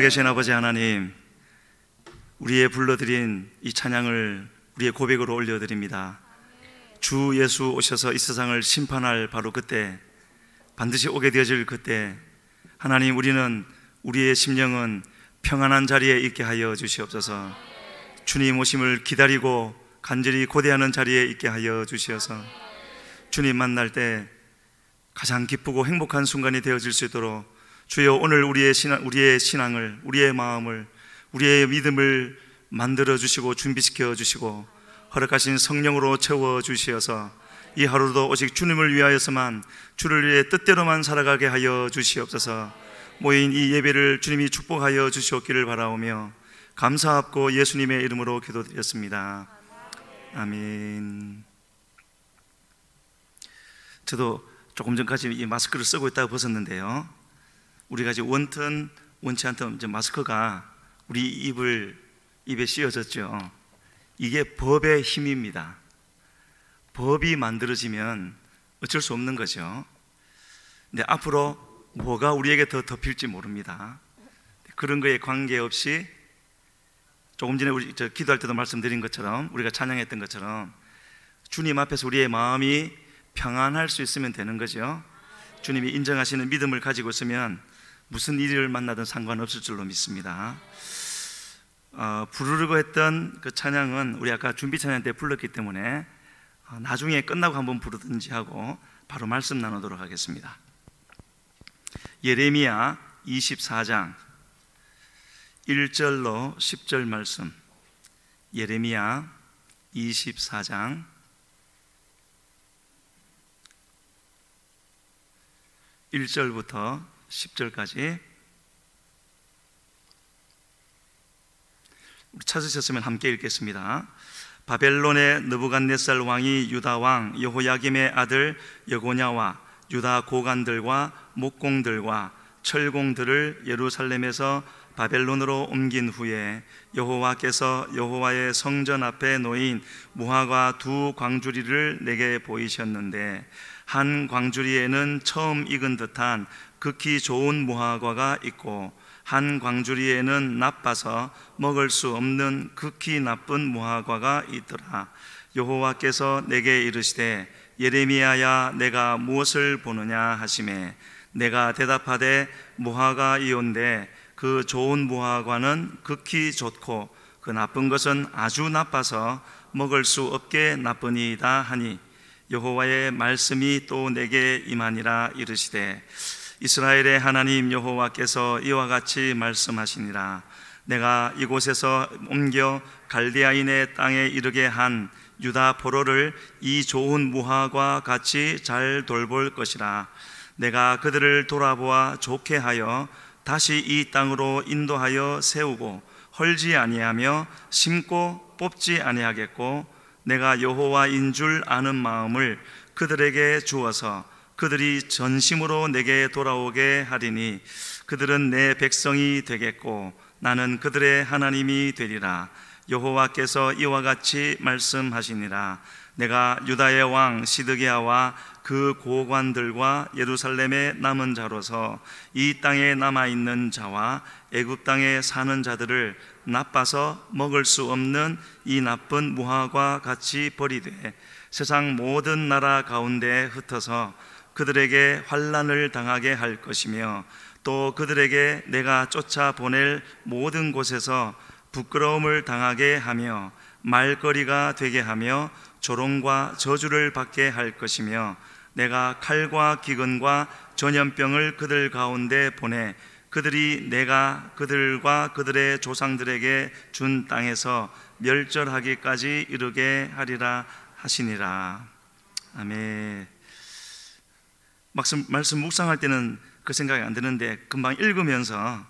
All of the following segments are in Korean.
살아계신 아버지 하나님, 우리의 불러드린 이 찬양을 우리의 고백으로 올려드립니다. 주 예수 오셔서 이 세상을 심판할 바로 그때, 반드시 오게 되어질 그때, 하나님, 우리의 심령은 평안한 자리에 있게 하여 주시옵소서. 주님 오심을 기다리고 간절히 고대하는 자리에 있게 하여 주시어서 주님 만날 때 가장 기쁘고 행복한 순간이 되어질 수 있도록 주여, 오늘 우리의 신앙을, 우리의 마음을, 우리의 믿음을 만들어 주시고 준비시켜 주시고 허락하신 성령으로 채워 주시어서 이 하루도 오직 주님을 위하여서만, 주를 위해 뜻대로만 살아가게 하여 주시옵소서. 모인 이 예배를 주님이 축복하여 주시옵기를 바라오며 감사합고 예수님의 이름으로 기도드렸습니다. 아멘. 저도 조금 전까지 이 마스크를 쓰고 있다가 벗었는데요, 우리가 이제 원치 않던 이제 마스크가 우리 입에 씌워졌죠. 이게 법의 힘입니다. 법이 만들어지면 어쩔 수 없는 거죠. 근데 앞으로 뭐가 우리에게 더 덮일지 모릅니다. 그런 거에 관계없이 조금 전에 우리 기도할 때도 말씀드린 것처럼, 우리가 찬양했던 것처럼 주님 앞에서 우리의 마음이 평안할 수 있으면 되는 거죠. 주님이 인정하시는 믿음을 가지고 있으면 무슨 일을 만나든 상관없을 줄로 믿습니다. 부르려고 했던 그 찬양은 우리 아까 준비 찬양 때 불렀기 때문에 나중에 끝나고 한번 부르든지 하고 바로 말씀 나누도록 하겠습니다. 예레미야 24장 1절로 10절 말씀. 예레미야 24장 1절부터 10절까지. 우리 찾으셨으면 함께 읽겠습니다. 바벨론의 느부갓네살 왕이 유다 왕 여호야김의 아들 여고냐와 유다 고관들과 목공들과 철공들을 예루살렘에서 바벨론으로 옮긴 후에 여호와께서 여호와의 성전 앞에 놓인 무화과 두 광주리를 내게 보이셨는데, 한 광주리에는 처음 익은 듯한 극히 좋은 무화과가 있고 한 광주리에는 나빠서 먹을 수 없는 극히 나쁜 무화과가 있더라. 여호와께서 내게 이르시되 예레미야야, 내가 무엇을 보느냐 하시매, 내가 대답하되 무화과이온데 그 좋은 무화과는 극히 좋고 그 나쁜 것은 아주 나빠서 먹을 수 없게 나쁘니이다 하니, 여호와의 말씀이 또 내게 임하니라. 이르시되 이스라엘의 하나님 여호와께서 이와 같이 말씀하시니라. 내가 이곳에서 옮겨 갈대아인의 땅에 이르게 한 유다 포로를 이 좋은 무화과 같이 잘 돌볼 것이라. 내가 그들을 돌아보아 좋게 하여 다시 이 땅으로 인도하여 세우고 헐지 아니하며 심고 뽑지 아니하겠고, 내가 여호와인 줄 아는 마음을 그들에게 주어서 그들이 전심으로 내게 돌아오게 하리니, 그들은 내 백성이 되겠고 나는 그들의 하나님이 되리라. 여호와께서 이와 같이 말씀하시니라. 내가 유다의 왕 시드기야와 그 고관들과 예루살렘의 남은 자로서 이 땅에 남아있는 자와 애굽 땅에 사는 자들을 나빠서 먹을 수 없는 이 나쁜 무화과 같이 버리되 세상 모든 나라 가운데 흩어서 그들에게 환난을 당하게 할 것이며, 또 그들에게 내가 쫓아 보낼 모든 곳에서 부끄러움을 당하게 하며 말거리가 되게 하며 조롱과 저주를 받게 할 것이며, 내가 칼과 기근과 전염병을 그들 가운데 보내 그들이 내가 그들과 그들의 조상들에게 준 땅에서 멸절하기까지 이르게 하리라 하시니라. 아멘. 말씀 묵상할 때는 그 생각이 안 드는데 금방 읽으면서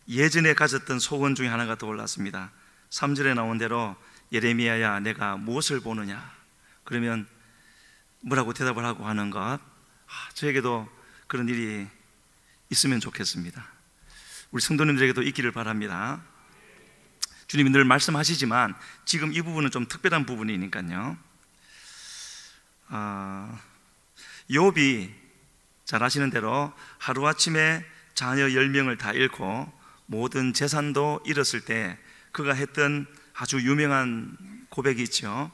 예전에 가졌던 소원 중에 하나가 떠올랐습니다. 3절에 나온 대로 예레미야야, 내가 무엇을 보느냐? 그러면 뭐라고 대답을 하고 하는 것, 저에게도 그런 일이 있으면 좋겠습니다. 우리 성도님들에게도 있기를 바랍니다. 주님이 늘 말씀하시지만 지금 이 부분은 좀 특별한 부분이니까요. 욥이 잘 아시는 대로 하루아침에 자녀 10명을 다 잃고 모든 재산도 잃었을 때 그가 했던 아주 유명한 고백이 있죠.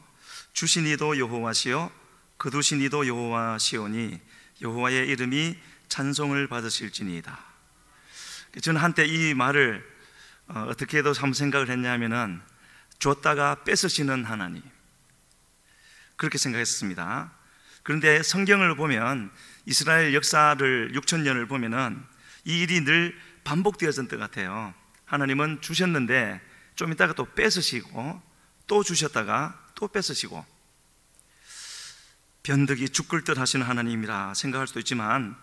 주신 이도 여호와시요 거두신 이도 여호와시오니 여호와의 이름이 찬송을 받으실지니이다. 저는 한때 이 말을 어떻게 해도 한번 생각을 했냐면은 줬다가 뺏으시는 하나님, 그렇게 생각했습니다. 그런데 성경을 보면 이스라엘 역사를 6,000년을 보면은 이 일이 늘 반복되어진 것 같아요. 하나님은 주셨는데 좀 있다가 또 뺏으시고 또 주셨다가 또 뺏으시고, 변덕이 죽을 듯 하시는 하나님이라 생각할 수도 있지만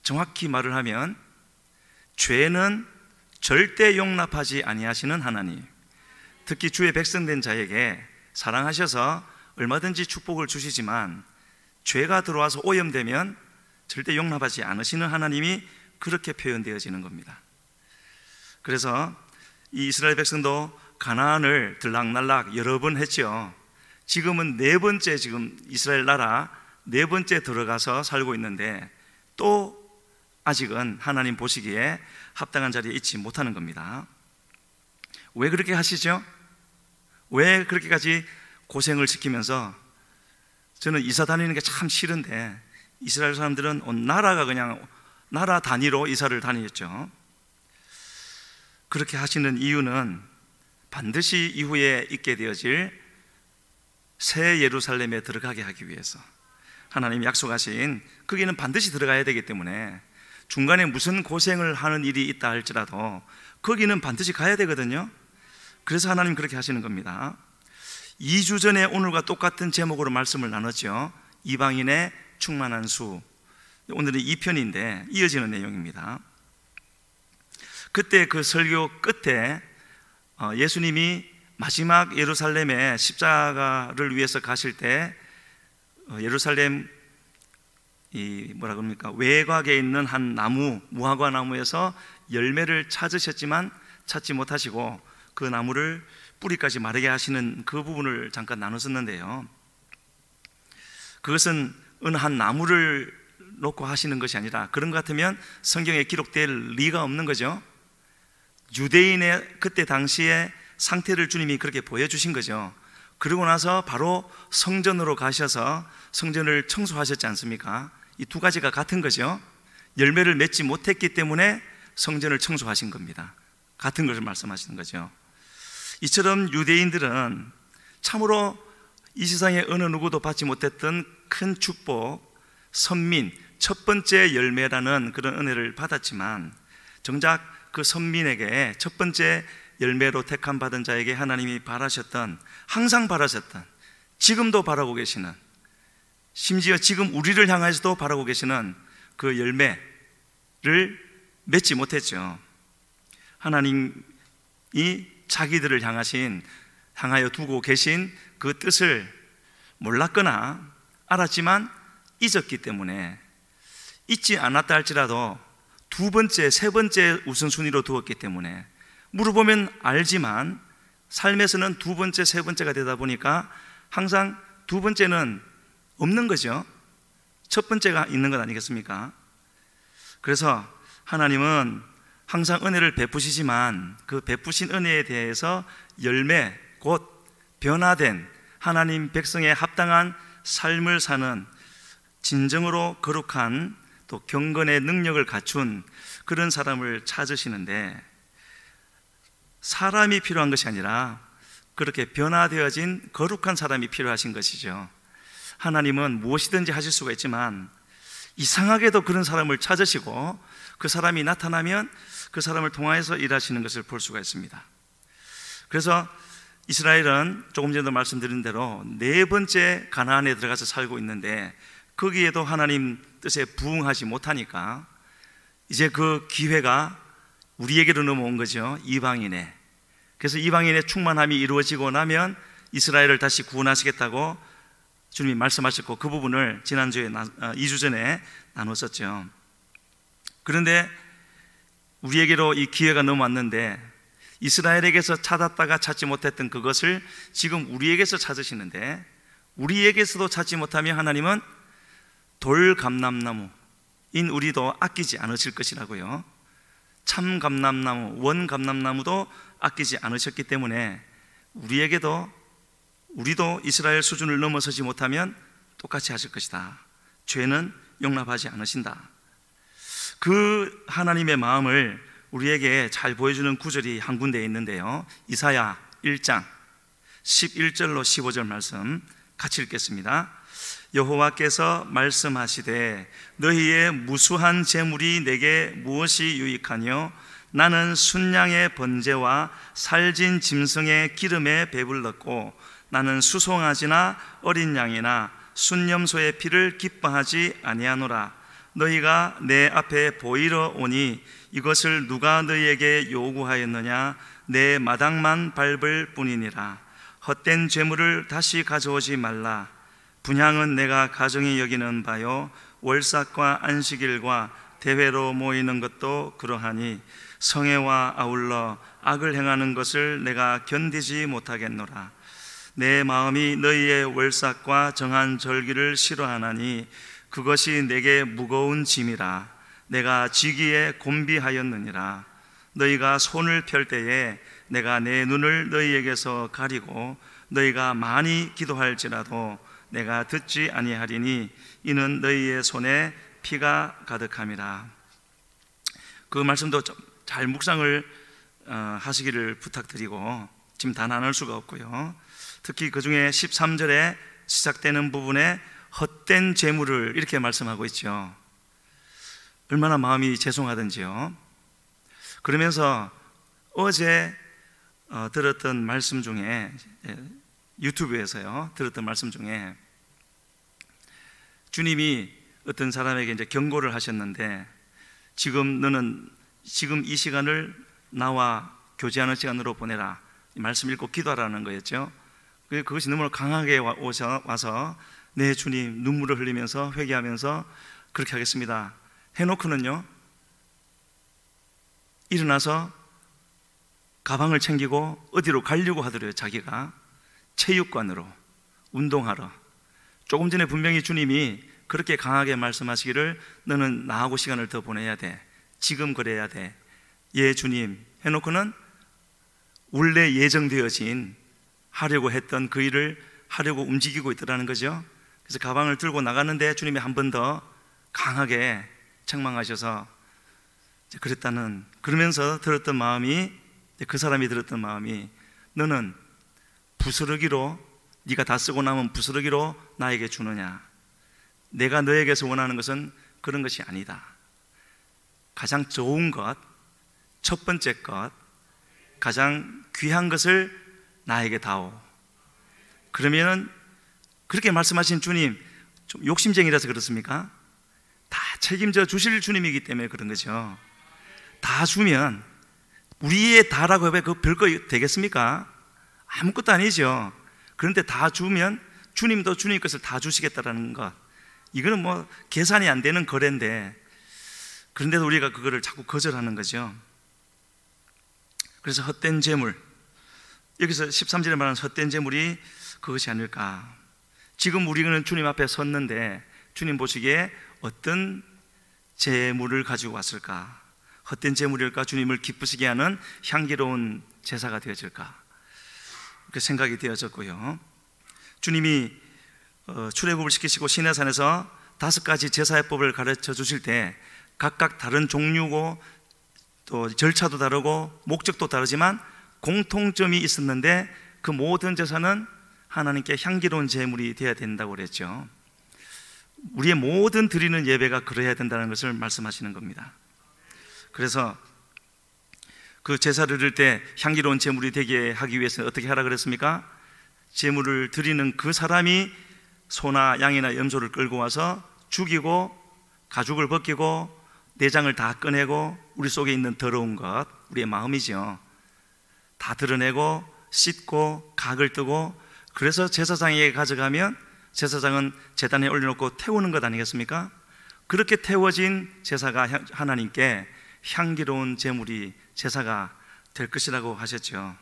정확히 말을 하면 죄는 절대 용납하지 아니하시는 하나님, 특히 주의 백성된 자에게 사랑하셔서 얼마든지 축복을 주시지만 죄가 들어와서 오염되면 절대 용납하지 않으시는 하나님이 그렇게 표현되어지는 겁니다. 그래서 이 이스라엘 백성도 가나안을 들락날락 여러 번 했죠. 지금은 네 번째, 지금 이스라엘 나라 네 번째 들어가서 살고 있는데 또 아직은 하나님 보시기에 합당한 자리에 있지 못하는 겁니다. 왜 그렇게 하시죠? 왜 그렇게까지 고생을 시키면서, 저는 이사 다니는 게 참 싫은데 이스라엘 사람들은 온 나라가 그냥 나라 단위로 이사를 다녔죠. 그렇게 하시는 이유는 반드시 이후에 있게 되어질 새 예루살렘에 들어가게 하기 위해서, 하나님이 약속하신 거기는 반드시 들어가야 되기 때문에 중간에 무슨 고생을 하는 일이 있다 할지라도 거기는 반드시 가야 되거든요. 그래서 하나님 그렇게 하시는 겁니다. 2주 전에 오늘과 똑같은 제목으로 말씀을 나눴죠. 이방인의 충만한 수. 오늘은 2편인데 이어지는 내용입니다. 그때 그 설교 끝에 예수님이 마지막 예루살렘에 십자가를 위해서 가실 때 예루살렘 외곽에 있는 한 나무, 무화과 나무에서 열매를 찾으셨지만 찾지 못하시고 그 나무를 뿌리까지 마르게 하시는 그 부분을 잠깐 나눴었는데요. 그것은 어느 한 나무를 놓고 하시는 것이 아니라, 그런 것 같으면 성경에 기록될 리가 없는 거죠. 유대인의 그때 당시의 상태를 주님이 그렇게 보여주신 거죠. 그러고 나서 바로 성전으로 가셔서 성전을 청소하셨지 않습니까? 이 두 가지가 같은 거죠. 열매를 맺지 못했기 때문에 성전을 청소하신 겁니다. 같은 것을 말씀하시는 거죠. 이처럼 유대인들은 참으로 이 세상에 어느 누구도 받지 못했던 큰 축복, 선민, 첫 번째 열매라는 그런 은혜를 받았지만, 정작 그 선민에게 첫 번째 열매로 택함 받은 자에게 하나님이 바라셨던, 항상 바라셨던, 지금도 바라고 계시는, 심지어 지금 우리를 향해서도 바라고 계시는 그 열매를 맺지 못했죠. 하나님이 자기들을 향하여 두고 계신 그 뜻을 몰랐거나 알았지만 잊었기 때문에, 잊지 않았다 할지라도 두 번째, 세 번째 우선순위로 두었기 때문에, 물어보면 알지만 삶에서는 두 번째, 세 번째가 되다 보니까 항상 두 번째는 없는 거죠. 첫 번째가 있는 것 아니겠습니까? 그래서 하나님은 항상 은혜를 베푸시지만 그 베푸신 은혜에 대해서 열매, 곧 변화된 하나님 백성의 합당한 삶을 사는 진정으로 거룩한 또 경건의 능력을 갖춘 그런 사람을 찾으시는데, 사람이 필요한 것이 아니라 그렇게 변화되어진 거룩한 사람이 필요하신 것이죠. 하나님은 무엇이든지 하실 수가 있지만 이상하게도 그런 사람을 찾으시고 그 사람이 나타나면 그 사람을 통하여서 일하시는 것을 볼 수가 있습니다. 그래서 이스라엘은 조금 전에도 말씀드린 대로 네 번째 가나안에 들어가서 살고 있는데, 거기에도 하나님 뜻에 부응하지 못하니까 이제 그 기회가 우리에게로 넘어온 거죠. 이방인의. 그래서 이방인의 충만함이 이루어지고 나면 이스라엘을 다시 구원하시겠다고 주님이 말씀하셨고, 그 부분을 지난주에 2주 전에 나눴었죠. 그런데 우리에게로 이 기회가 넘어왔는데, 이스라엘에게서 찾았다가 찾지 못했던 그것을 지금 우리에게서 찾으시는데, 우리에게서도 찾지 못하면 하나님은 돌감람나무인 우리도 아끼지 않으실 것이라고요. 참 감람나무, 원 감람나무도 아끼지 않으셨기 때문에 우리도 이스라엘 수준을 넘어서지 못하면 똑같이 하실 것이다. 죄는 용납하지 않으신다. 그 하나님의 마음을 우리에게 잘 보여주는 구절이 한 군데에 있는데요, 이사야 1장 11절로 15절 말씀 같이 읽겠습니다. 여호와께서 말씀하시되 너희의 무수한 재물이 내게 무엇이 유익하뇨? 나는 순양의 번제와 살진 짐승의 기름에 배불렀고 나는 수송아지나 어린 양이나 순염소의 피를 기뻐하지 아니하노라. 너희가 내 앞에 보이러 오니 이것을 누가 너희에게 요구하였느냐? 내 마당만 밟을 뿐이니라. 헛된 재물을 다시 가져오지 말라. 분향은 내가 가정히 여기는 바요, 월삭과 안식일과 대회로 모이는 것도 그러하니 성회와 아울러 악을 행하는 것을 내가 견디지 못하겠노라. 내 마음이 너희의 월삭과 정한 절기를 싫어하나니 그것이 내게 무거운 짐이라. 내가 지기에 곤비하였느니라. 너희가 손을 펼 때에 내가 내 눈을 너희에게서 가리고 너희가 많이 기도할지라도 내가 듣지 아니하리니 이는 너희의 손에 피가 가득함이라. 그 말씀도 잘 묵상을 하시기를 부탁드리고 지금 다 나눌 수가 없고요. 특히 그 중에 13절에 시작되는 부분에 헛된 재물을 이렇게 말씀하고 있죠. 얼마나 마음이 죄송하든지요. 그러면서 어제 들었던 말씀 중에, 유튜브에서요 들었던 말씀 중에 주님이 어떤 사람에게 이제 경고를 하셨는데, 너는 지금 이 시간을 나와 교제하는 시간으로 보내라, 이 말씀 읽고 기도하라는 거였죠. 그것이 너무 강하게 와서 네 주님, 눈물을 흘리면서 회개하면서 그렇게 하겠습니다 해놓고는요, 일어나서 가방을 챙기고 어디로 가려고 하더래요. 자기가 체육관으로 운동하러. 조금 전에 분명히 주님이 그렇게 강하게 말씀하시기를 너는 나하고 시간을 더 보내야 돼, 지금 그래야 돼, 예 주님 해놓고는 원래 예정되어진 하려고 했던 그 일을 하려고 움직이고 있더라는 거죠. 그래서 가방을 들고 나갔는데 주님이 한 번 더 강하게 책망하셔서 그러면서 들었던 마음이, 그 사람이 들었던 마음이, 너는 부스러기로, 네가 다 쓰고 남은 부스러기로 나에게 주느냐? 내가 너에게서 원하는 것은 그런 것이 아니다. 가장 좋은 것, 첫 번째 것, 가장 귀한 것을 나에게 다오. 그러면은 그렇게 말씀하신 주님 좀 욕심쟁이라서 그렇습니까? 다 책임져 주실 주님이기 때문에 그런 거죠. 다 주면 우리의 다라고 해봐야 그 별거 되겠습니까? 아무것도 아니죠. 그런데 다 주면 주님도 주님 것을 다 주시겠다라는 것, 이거는 뭐 계산이 안 되는 거래인데, 그런데도 우리가 그거를 자꾸 거절하는 거죠. 그래서 헛된 재물, 여기서 13절에 말하는 헛된 재물이 그것이 아닐까. 지금 우리는 주님 앞에 섰는데 주님 보시기에 어떤 재물을 가지고 왔을까? 헛된 재물일까? 주님을 기쁘시게 하는 향기로운 제사가 되어질까? 그렇게 생각이 되어졌고요. 주님이 출애굽을 시키시고 시내산에서 5가지 제사법을 가르쳐 주실 때 각각 다른 종류고 또 절차도 다르고 목적도 다르지만 공통점이 있었는데, 그 모든 제사는 하나님께 향기로운 제물이 되어야 된다고 그랬죠. 우리의 모든 드리는 예배가 그래야 된다는 것을 말씀하시는 겁니다. 그래서 그 제사를 드릴 때 향기로운 제물이 되게 하기 위해서 어떻게 하라 그랬습니까? 제물을 드리는 그 사람이 소나 양이나 염소를 끌고 와서 죽이고 가죽을 벗기고 내장을 다 꺼내고 우리 속에 있는 더러운 것, 우리의 마음이죠, 다 드러내고 씻고 각을 뜨고, 그래서 제사장에게 가져가면 제사장은 제단에 올려놓고 태우는 것 아니겠습니까? 그렇게 태워진 제사가 하나님께 향기로운 제물이 제사가 될 것이라고 하셨죠.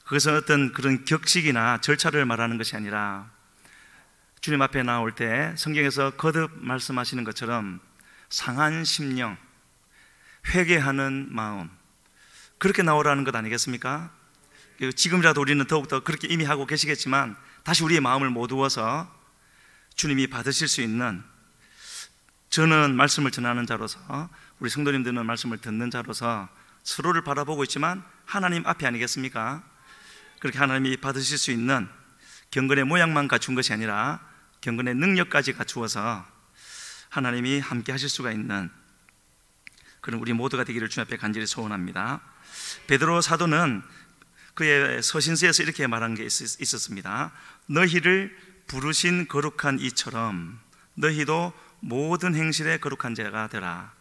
그것은 어떤 그런 격식이나 절차를 말하는 것이 아니라 주님 앞에 나올 때 성경에서 거듭 말씀하시는 것처럼 상한 심령, 회개하는 마음, 그렇게 나오라는 것 아니겠습니까? 지금이라도 우리는 더욱더 그렇게 이미 하고 계시겠지만 다시 우리의 마음을 모두어서 주님이 받으실 수 있는, 저는 말씀을 전하는 자로서, 우리 성도님들은 말씀을 듣는 자로서 서로를 바라보고 있지만 하나님 앞에 아니겠습니까? 그렇게 하나님이 받으실 수 있는 경건의 모양만 갖춘 것이 아니라 경건의 능력까지 갖추어서 하나님이 함께 하실 수가 있는 그런 우리 모두가 되기를 주님 앞에 간절히 소원합니다. 베드로 사도는 그의 서신서에서 이렇게 말한 게 있었습니다. 너희를 부르신 거룩한 이처럼 너희도 모든 행실에 거룩한 자가 되라.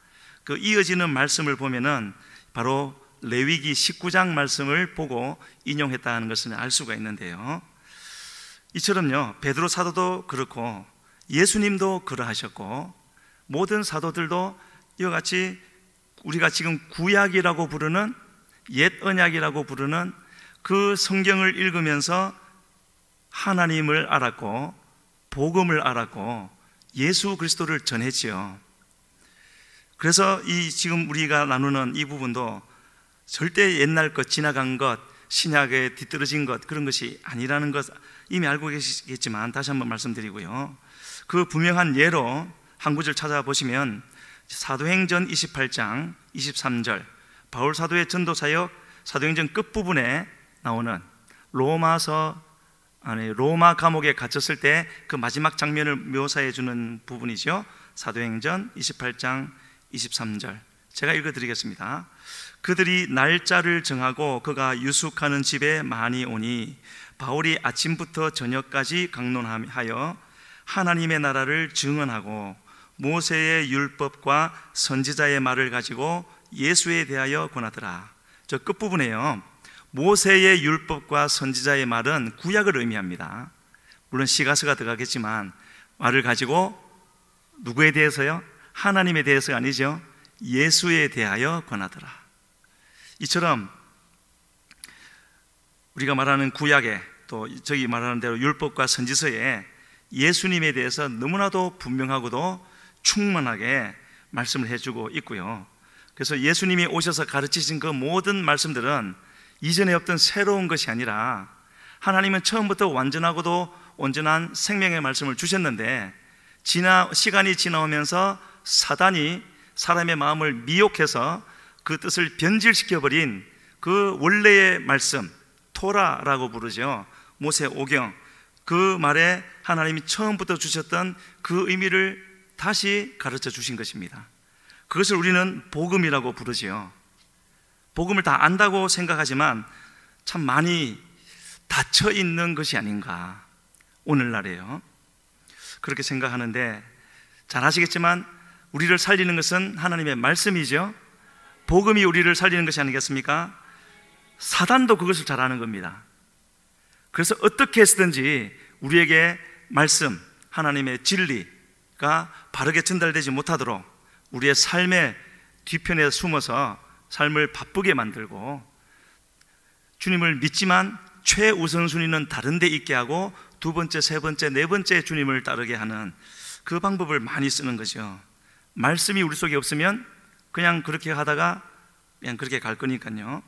그 이어지는 말씀을 보면은 바로 레위기 19장 말씀을 보고 인용했다는 것을 알 수가 있는데요, 이처럼요 베드로 사도도 그렇고 예수님도 그러하셨고 모든 사도들도 이와 같이 우리가 지금 구약이라고 부르는, 옛 언약이라고 부르는 그 성경을 읽으면서 하나님을 알았고 복음을 알았고 예수 그리스도를 전했지요. 그래서 이 지금 우리가 나누는 이 부분도 절대 옛날 것, 지나간 것, 신약에 뒤떨어진 것, 그런 것이 아니라는 것 이미 알고 계시겠지만 다시 한번 말씀드리고요, 그 분명한 예로 한 구절 찾아보시면 사도행전 28장 23절, 바울 사도의 전도 사역 사도행전 끝부분에 나오는 로마 감옥에 갇혔을 때 그 마지막 장면을 묘사해 주는 부분이죠. 사도행전 28장 23절 제가 읽어드리겠습니다. 그들이 날짜를 정하고 그가 유숙하는 집에 많이 오니 바울이 아침부터 저녁까지 강론하여 하나님의 나라를 증언하고 모세의 율법과 선지자의 말을 가지고 예수에 대하여 권하더라. 저 끝부분에요, 모세의 율법과 선지자의 말은 구약을 의미합니다. 물론 시가서가 들어가겠지만 말을 가지고 누구에 대해서요? 하나님에 대해서가 아니죠. 예수에 대하여 권하더라. 이처럼 우리가 말하는 구약에, 또 저기 말하는 대로 율법과 선지서에 예수님에 대해서 너무나도 분명하고도 충만하게 말씀을 해주고 있고요. 그래서 예수님이 오셔서 가르치신 그 모든 말씀들은 이전에 없던 새로운 것이 아니라 하나님은 처음부터 완전하고도 온전한 생명의 말씀을 주셨는데 시간이 지나오면서 사단이 사람의 마음을 미혹해서 그 뜻을 변질시켜버린 그 원래의 말씀, 토라라고 부르죠. 모세 오경, 그 말에 하나님이 처음부터 주셨던 그 의미를 다시 가르쳐 주신 것입니다. 그것을 우리는 복음이라고 부르지요. 복음을 다 안다고 생각하지만 참 많이 닫혀 있는 것이 아닌가, 오늘날에요. 그렇게 생각하는데 잘 아시겠지만 우리를 살리는 것은 하나님의 말씀이죠. 복음이 우리를 살리는 것이 아니겠습니까? 사단도 그것을 잘 아는 겁니다. 그래서 어떻게 했든지 우리에게 말씀, 하나님의 진리가 바르게 전달되지 못하도록 우리의 삶의 뒤편에 숨어서 삶을 바쁘게 만들고, 주님을 믿지만 최우선순위는 다른 데 있게 하고 두 번째, 세 번째, 네 번째 주님을 따르게 하는 그 방법을 많이 쓰는 거죠. 말씀이 우리 속에 없으면 그냥 그렇게 하다가 그냥 그렇게 갈 거니까요.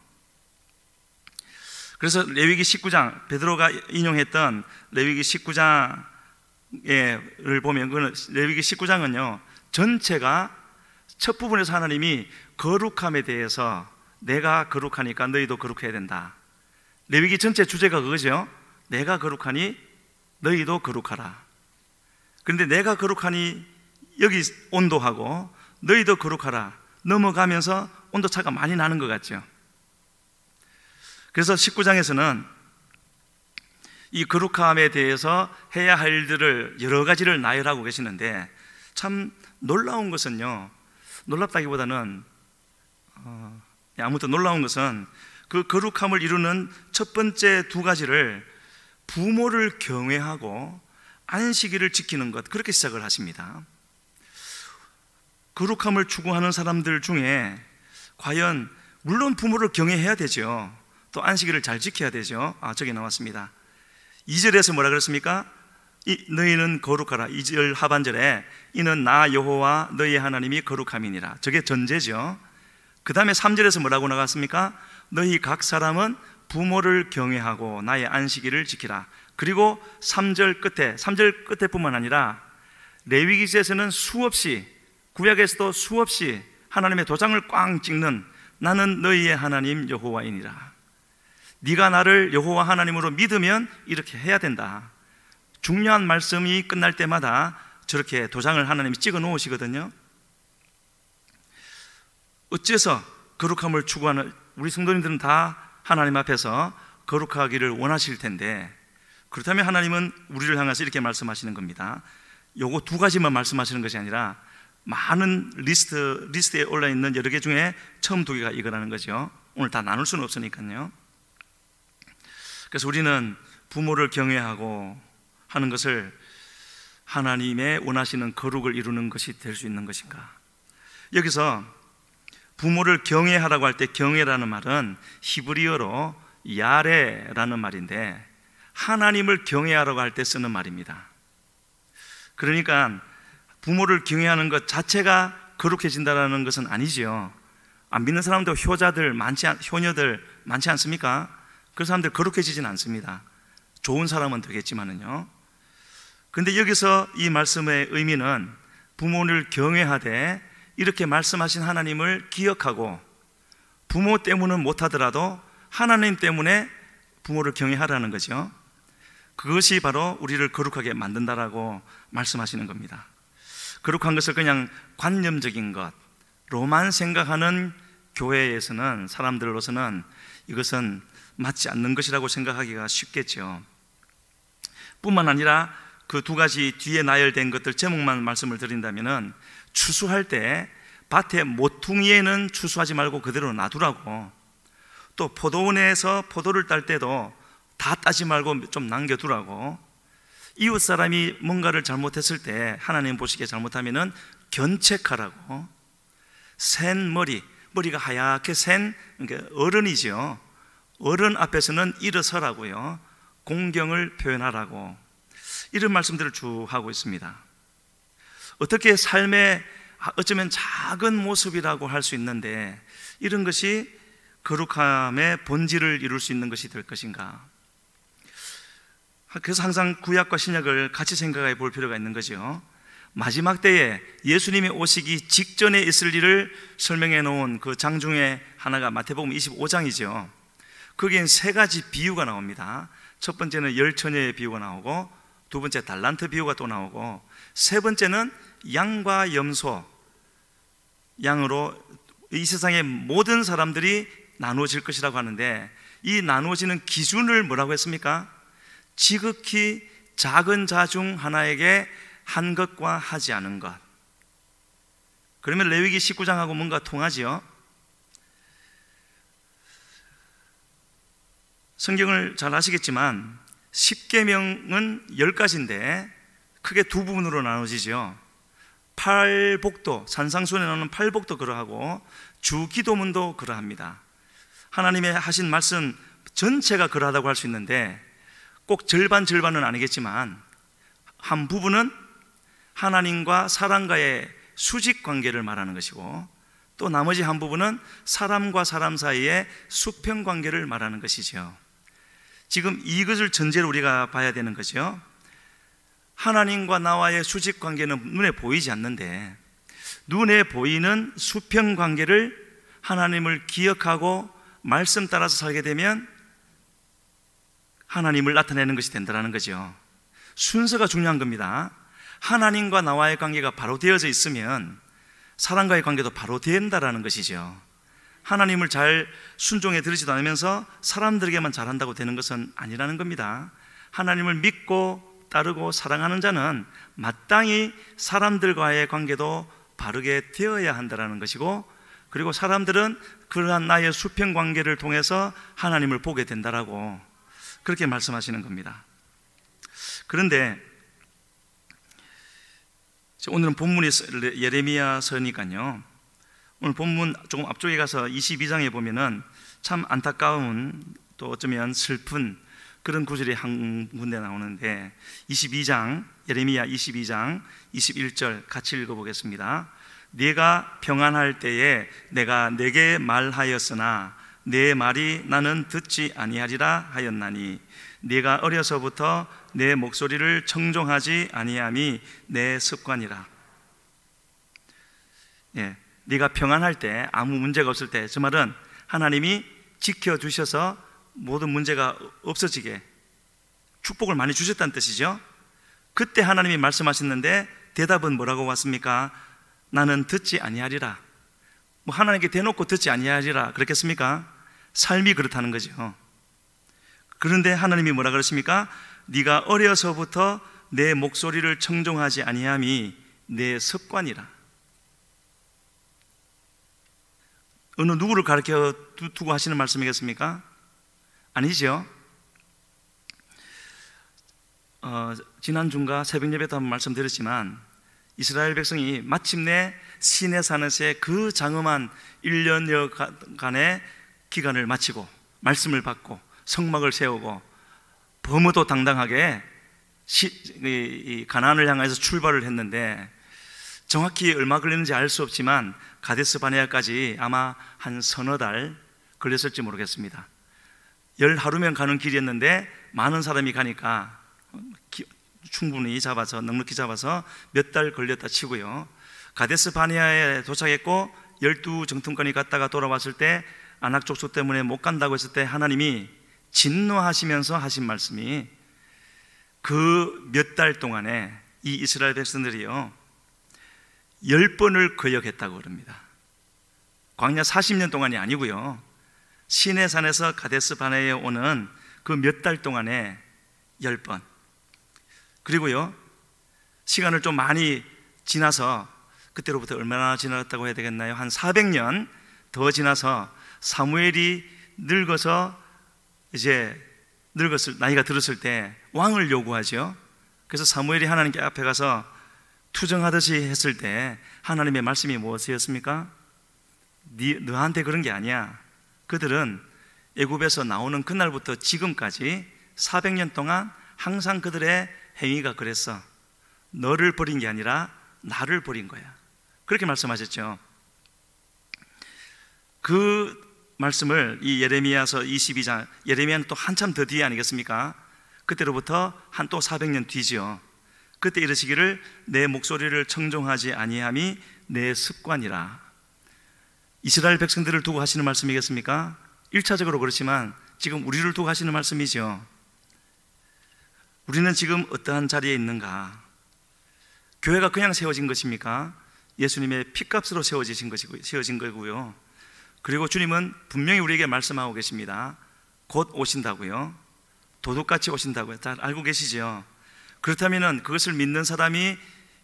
그래서 레위기 19장, 베드로가 인용했던 레위기 19장을 보면, 레위기 19장은요 전체가 첫 부분에서 하나님이 거룩함에 대해서 내가 거룩하니까 너희도 거룩해야 된다. 레위기 전체 주제가 그거죠. 내가 거룩하니 너희도 거룩하라. 그런데 내가 거룩하니 여기 온도하고 너희도 거룩하라 넘어가면서 온도차가 많이 나는 것 같죠. 그래서 19장에서는 이 거룩함에 대해서 해야 할 일들을 여러 가지를 나열하고 계시는데, 참 놀라운 것은요, 놀랍다기보다는 아무튼 놀라운 것은 그 거룩함을 이루는 첫 번째 두 가지를 부모를 경외하고 안식일을 지키는 것, 그렇게 시작을 하십니다. 거룩함을 추구하는 사람들 중에 과연, 물론 부모를 경외해야 되죠. 또 안식일을 잘 지켜야 되죠. 저기 나왔습니다. 2절에서 뭐라 그랬습니까? 너희는 거룩하라. 2절 하반절에 이는 나 여호와 너희 하나님이 거룩함이니라. 저게 전제죠. 그 다음에 3절에서 뭐라고 나갔습니까? 너희 각 사람은 부모를 경외하고 나의 안식일을 지키라. 그리고 3절 끝에 뿐만 아니라 레위기서에서는 수없이, 구약에서도 수없이 하나님의 도장을 꽝 찍는 나는 너희의 하나님 여호와이니라. 네가 나를 여호와 하나님으로 믿으면 이렇게 해야 된다. 중요한 말씀이 끝날 때마다 저렇게 도장을 하나님이 찍어 놓으시거든요. 어째서 거룩함을 추구하는 우리 성도님들은 다 하나님 앞에서 거룩하기를 원하실 텐데, 그렇다면 하나님은 우리를 향해서 이렇게 말씀하시는 겁니다. 요거 두 가지만 말씀하시는 것이 아니라 많은 리스트에 올라있는 여러 개 중에 처음 두 개가 이거라는 거죠. 오늘 다 나눌 수는 없으니까요. 그래서 우리는 부모를 경외하고 하는 것을 하나님의 원하시는 거룩을 이루는 것이 될 수 있는 것인가? 여기서 부모를 경외하라고 할 때 경외라는 말은 히브리어로 야레라는 말인데 하나님을 경외하라고 할 때 쓰는 말입니다. 그러니까 부모를 경외하는 것 자체가 거룩해진다는 것은 아니죠. 안 믿는 사람도 효녀들 많지 않습니까? 그 사람들 거룩해지진 않습니다. 좋은 사람은 되겠지만은요. 그런데 여기서 이 말씀의 의미는 부모를 경외하되 이렇게 말씀하신 하나님을 기억하고 부모 때문은 못하더라도 하나님 때문에 부모를 경외하라는 거죠. 그것이 바로 우리를 거룩하게 만든다라고 말씀하시는 겁니다. 거룩한 것을 그냥 관념적인 것로만 생각하는 교회에서는, 사람들로서는 이것은 맞지 않는 것이라고 생각하기가 쉽겠죠. 뿐만 아니라 그 두 가지 뒤에 나열된 것들 제목만 말씀을 드린다면은, 추수할 때 밭에 모퉁이에는 추수하지 말고 그대로 놔두라고, 또 포도원에서 포도를 딸 때도 다 따지 말고 좀 남겨두라고, 이웃 사람이 뭔가를 잘못했을 때 하나님 보시기에 잘못하면은 견책하라고, 센 머리가 하얗게 센 어른이죠. 어른 앞에서는 일어서라고요, 공경을 표현하라고, 이런 말씀들을 쭉 하고 있습니다. 어떻게 삶의 어쩌면 작은 모습이라고 할 수 있는데 이런 것이 거룩함의 본질을 이룰 수 있는 것이 될 것인가? 그래서 항상 구약과 신약을 같이 생각해 볼 필요가 있는 거죠. 마지막 때에 예수님이 오시기 직전에 있을 일을 설명해 놓은 그 장 중에 하나가 마태복음 25장이죠. 거기엔 세 가지 비유가 나옵니다. 첫 번째는 열처녀의 비유가 나오고, 두 번째 달란트 비유가 또 나오고, 세 번째는 양과 염소, 양으로 이 세상의 모든 사람들이 나누어질 것이라고 하는데, 이 나누어지는 기준을 뭐라고 했습니까? 지극히 작은 자 중 하나에게 한 것과 하지 않은 것. 그러면 레위기 19장하고 뭔가 통하지요? 성경을 잘 아시겠지만 10계명은 10가지인데 크게 두 부분으로 나눠지죠. 팔복도, 산상수훈에 나오는 팔복도 그러하고 주기도문도 그러합니다. 하나님의 하신 말씀 전체가 그러하다고 할 수 있는데 꼭 절반은 아니겠지만 한 부분은 하나님과 사람과의 수직 관계를 말하는 것이고, 또 나머지 한 부분은 사람과 사람 사이의 수평 관계를 말하는 것이죠. 지금 이것을 전제로 우리가 봐야 되는 거죠. 하나님과 나와의 수직 관계는 눈에 보이지 않는데 눈에 보이는 수평 관계를 하나님을 기억하고 말씀 따라서 살게 되면 하나님을 나타내는 것이 된다는 거죠. 순서가 중요한 겁니다. 하나님과 나와의 관계가 바로 되어져 있으면 사람과의 관계도 바로 된다는 것이죠. 하나님을 잘 순종해 들으지도 않으면서 사람들에게만 잘한다고 되는 것은 아니라는 겁니다. 하나님을 믿고 따르고 사랑하는 자는 마땅히 사람들과의 관계도 바르게 되어야 한다는 것이고, 그리고 사람들은 그러한 나의 수평 관계를 통해서 하나님을 보게 된다라고 그렇게 말씀하시는 겁니다. 그런데 오늘은 본문이 예레미야서니까요, 오늘 본문 조금 앞쪽에 가서 22장에 보면은 참 안타까운, 또 어쩌면 슬픈 그런 구절이 한 군데 나오는데, 22장, 예레미야 22장 21절 같이 읽어보겠습니다. 네가 평안할 때에 내가 네게 말하였으나 내 말이 나는 듣지 아니하리라 하였나니 네가 어려서부터 내 목소리를 청종하지 아니함이 내 습관이라. 네가 평안할 때, 아무 문제가 없을 때, 저 말은 하나님이 지켜주셔서 모든 문제가 없어지게 축복을 많이 주셨다는 뜻이죠. 그때 하나님이 말씀하셨는데 대답은 뭐라고 왔습니까? 나는 듣지 아니하리라. 뭐 하나님께 대놓고 듣지 아니하리라 그렇겠습니까? 삶이 그렇다는 거죠. 그런데 하나님이 뭐라 그러십니까? 네가 어려서부터 내 목소리를 청종하지 아니함이 내 습관이라. 어느 누구를 가르쳐 두고 하시는 말씀이겠습니까? 아니죠. 지난 주인가 새벽 예배 때 한번 말씀드렸지만 이스라엘 백성이 마침내 시내산에서의 그 장엄한 1년여간의 기간을 마치고 말씀을 받고 성막을 세우고 범어도 당당하게 가나안을 향해서 출발을 했는데 정확히 얼마 걸리는지 알 수 없지만 가데스 바네아까지 아마 한 서너 달 걸렸을지 모르겠습니다. 10하루면 가는 길이었는데 많은 사람이 가니까 충분히 잡아서 넉넉히 잡아서 몇 달 걸렸다 치고요. 가데스 바네아에 도착했고 12정통권이 갔다가 돌아왔을 때 아낙 족속 때문에 못 간다고 했을 때 하나님이 진노하시면서 하신 말씀이 그 몇 달 동안에 이 이스라엘 백성들이요 10번을 거역했다고 그럽니다. 광야 40년 동안이 아니고요, 시내산에서 가데스 바네아에 오는 그 몇 달 동안에 10번. 그리고요 시간을 좀 많이 지나서, 그때로부터 얼마나 지났다고 해야 되겠나요? 한 400년 더 지나서 사무엘이 늙어서 이제 나이가 들었을 때 왕을 요구하죠. 그래서 사무엘이 하나님께 앞에 가서 투정하듯이 했을 때 하나님의 말씀이 무엇이었습니까? 너한테 그런 게 아니야. 그들은 애굽에서 나오는 그날부터 지금까지 400년 동안 항상 그들의 행위가 그랬어. 너를 버린 게 아니라 나를 버린 거야. 그렇게 말씀하셨죠. 그 말씀을 이 예레미야서 22장, 예레미야는 또 한참 더 뒤에 아니겠습니까? 그때로부터 한 또 400년 뒤지요. 그때 이르시기를 내 목소리를 청종하지 아니함이 내 습관이라. 이스라엘 백성들을 두고 하시는 말씀이겠습니까? 1차적으로 그렇지만 지금 우리를 두고 하시는 말씀이죠. 우리는 지금 어떠한 자리에 있는가? 교회가 그냥 세워진 것입니까? 예수님의 피값으로 세워진 거고요. 그리고 주님은 분명히 우리에게 말씀하고 계십니다. 곧 오신다고요. 도둑같이 오신다고요. 잘 알고 계시죠? 그렇다면 그것을 믿는 사람이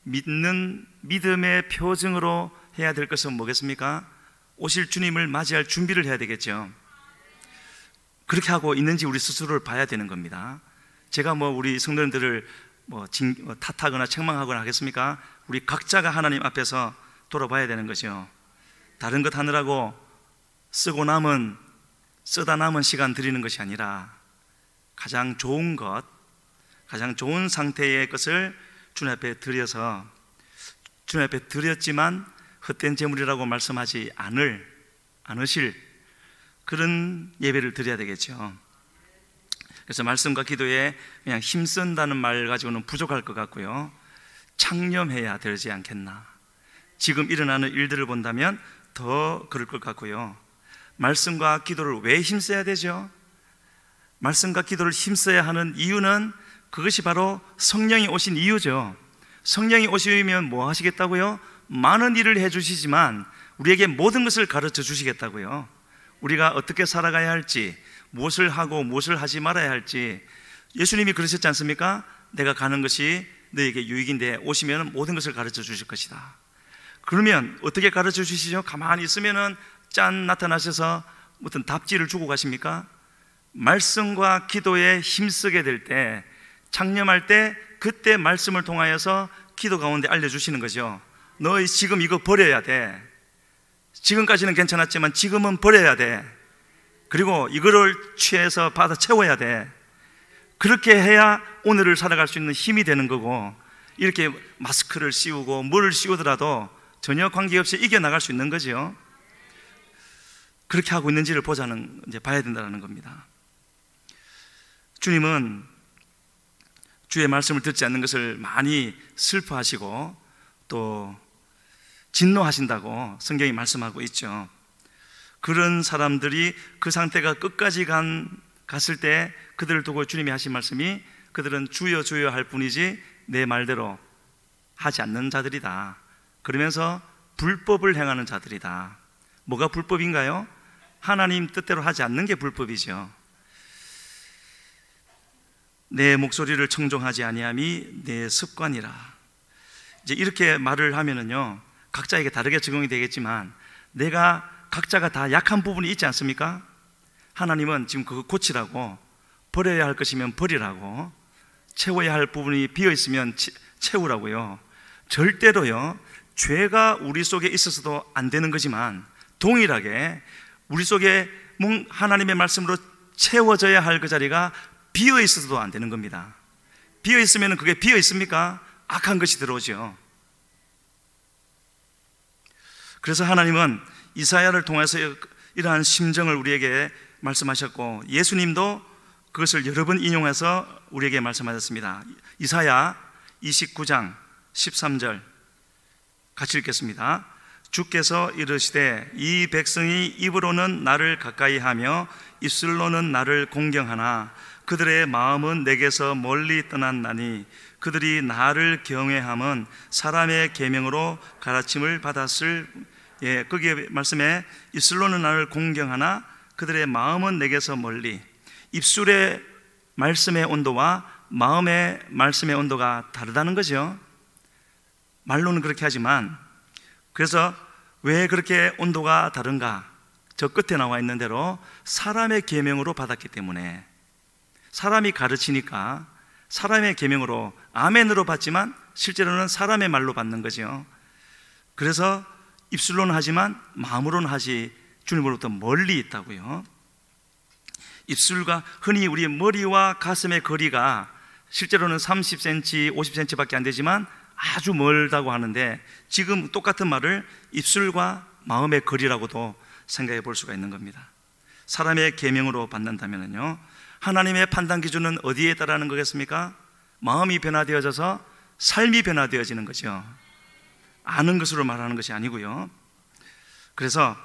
믿는 믿음의 표징으로 해야 될 것은 뭐겠습니까? 오실 주님을 맞이할 준비를 해야 되겠죠. 그렇게 하고 있는지 우리 스스로를 봐야 되는 겁니다. 제가 우리 성도님들을 탓하거나 책망하거나 하겠습니까? 우리 각자가 하나님 앞에서 돌아봐야 되는 거죠. 다른 것 하느라고 쓰다 남은 시간 드리는 것이 아니라 가장 좋은 것, 가장 좋은 상태의 것을 주님 앞에 드려서, 주님 앞에 드렸지만 헛된 재물이라고 말씀하지 않으실 그런 예배를 드려야 되겠죠. 그래서 말씀과 기도에 그냥 힘쓴다는 말 가지고는 부족할 것 같고요, 창념해야 되지 않겠나. 지금 일어나는 일들을 본다면 더 그럴 것 같고요. 말씀과 기도를 왜 힘써야 되죠? 말씀과 기도를 힘써야 하는 이유는 그것이 바로 성령이 오신 이유죠. 성령이 오시면 뭐 하시겠다고요? 많은 일을 해주시지만 우리에게 모든 것을 가르쳐 주시겠다고요. 우리가 어떻게 살아가야 할지, 무엇을 하고 무엇을 하지 말아야 할지. 예수님이 그러셨지 않습니까? 내가 가는 것이 너에게 유익인데 오시면 모든 것을 가르쳐 주실 것이다. 그러면 어떻게 가르쳐 주시죠? 가만히 있으면은 짠 나타나셔서 무슨 답지를 주고 가십니까? 말씀과 기도에 힘쓰게 될 때, 창념할 때 그때 말씀을 통하여서 기도 가운데 알려주시는 거죠. 너 지금 이거 버려야 돼. 지금까지는 괜찮았지만 지금은 버려야 돼. 그리고 이거를 취해서 받아 채워야 돼. 그렇게 해야 오늘을 살아갈 수 있는 힘이 되는 거고, 이렇게 마스크를 씌우고 뭐를 씌우더라도 전혀 관계없이 이겨나갈 수 있는 거죠. 그렇게 하고 있는지를 이제 봐야 된다는 겁니다. 주님은 주의 말씀을 듣지 않는 것을 많이 슬퍼하시고 또 진노하신다고 성경이 말씀하고 있죠. 그런 사람들이 그 상태가 끝까지 갔을 때 그들을 두고 주님이 하신 말씀이 그들은 주여 주여 할 뿐이지 내 말대로 하지 않는 자들이다. 그러면서 불법을 행하는 자들이다. 뭐가 불법인가요? 하나님 뜻대로 하지 않는 게 불법이죠. 내 목소리를 청종하지 아니함이 내 습관이라. 이제 이렇게 말을 하면은요, 각자에게 다르게 적용이 되겠지만 각자가 다 약한 부분이 있지 않습니까? 하나님은 지금 그거 고치라고, 버려야 할 것이면 버리라고, 채워야 할 부분이 비어 있으면 채우라고요. 절대로요, 죄가 우리 속에 있어서도 안 되는 거지만 동일하게 우리 속에 하나님의 말씀으로 채워져야 할 그 자리가 비어 있어서도 안 되는 겁니다. 비어 있으면 그게 비어 있습니까? 악한 것이 들어오죠. 그래서 하나님은 이사야를 통해서 이러한 심정을 우리에게 말씀하셨고, 예수님도 그것을 여러 번 인용해서 우리에게 말씀하셨습니다. 이사야 29장 13절 같이 읽겠습니다. 주께서 이르시되 이 백성이 입으로는 나를 가까이하며 입술로는 나를 공경하나 그들의 마음은 내게서 멀리 떠났나니 그들이 나를 경외함은 사람의 계명으로 가르침을 받았을. 거기에 말씀에 입술로는 나를 공경하나 그들의 마음은 내게서 멀리. 입술의 말씀의 온도와 마음의 말씀의 온도가 다르다는 거죠. 말로는 그렇게 하지만, 그래서 왜 그렇게 온도가 다른가? 저 끝에 나와 있는 대로 사람의 계명으로 받았기 때문에, 사람이 가르치니까 사람의 계명으로 아멘으로 받지만 실제로는 사람의 말로 받는 거죠. 그래서 입술로는 하지만 마음으로는 하지 주님으로부터 멀리 있다고요. 입술과 흔히 우리 머리와 가슴의 거리가 실제로는 30cm, 50cm밖에 안 되지만 아주 멀다고 하는데, 지금 똑같은 말을 입술과 마음의 거리라고도 생각해 볼 수가 있는 겁니다. 사람의 계명으로 받는다면요, 하나님의 판단 기준은 어디에 따르는 거겠습니까? 마음이 변화되어져서 삶이 변화되어지는 거죠. 아는 것으로 말하는 것이 아니고요. 그래서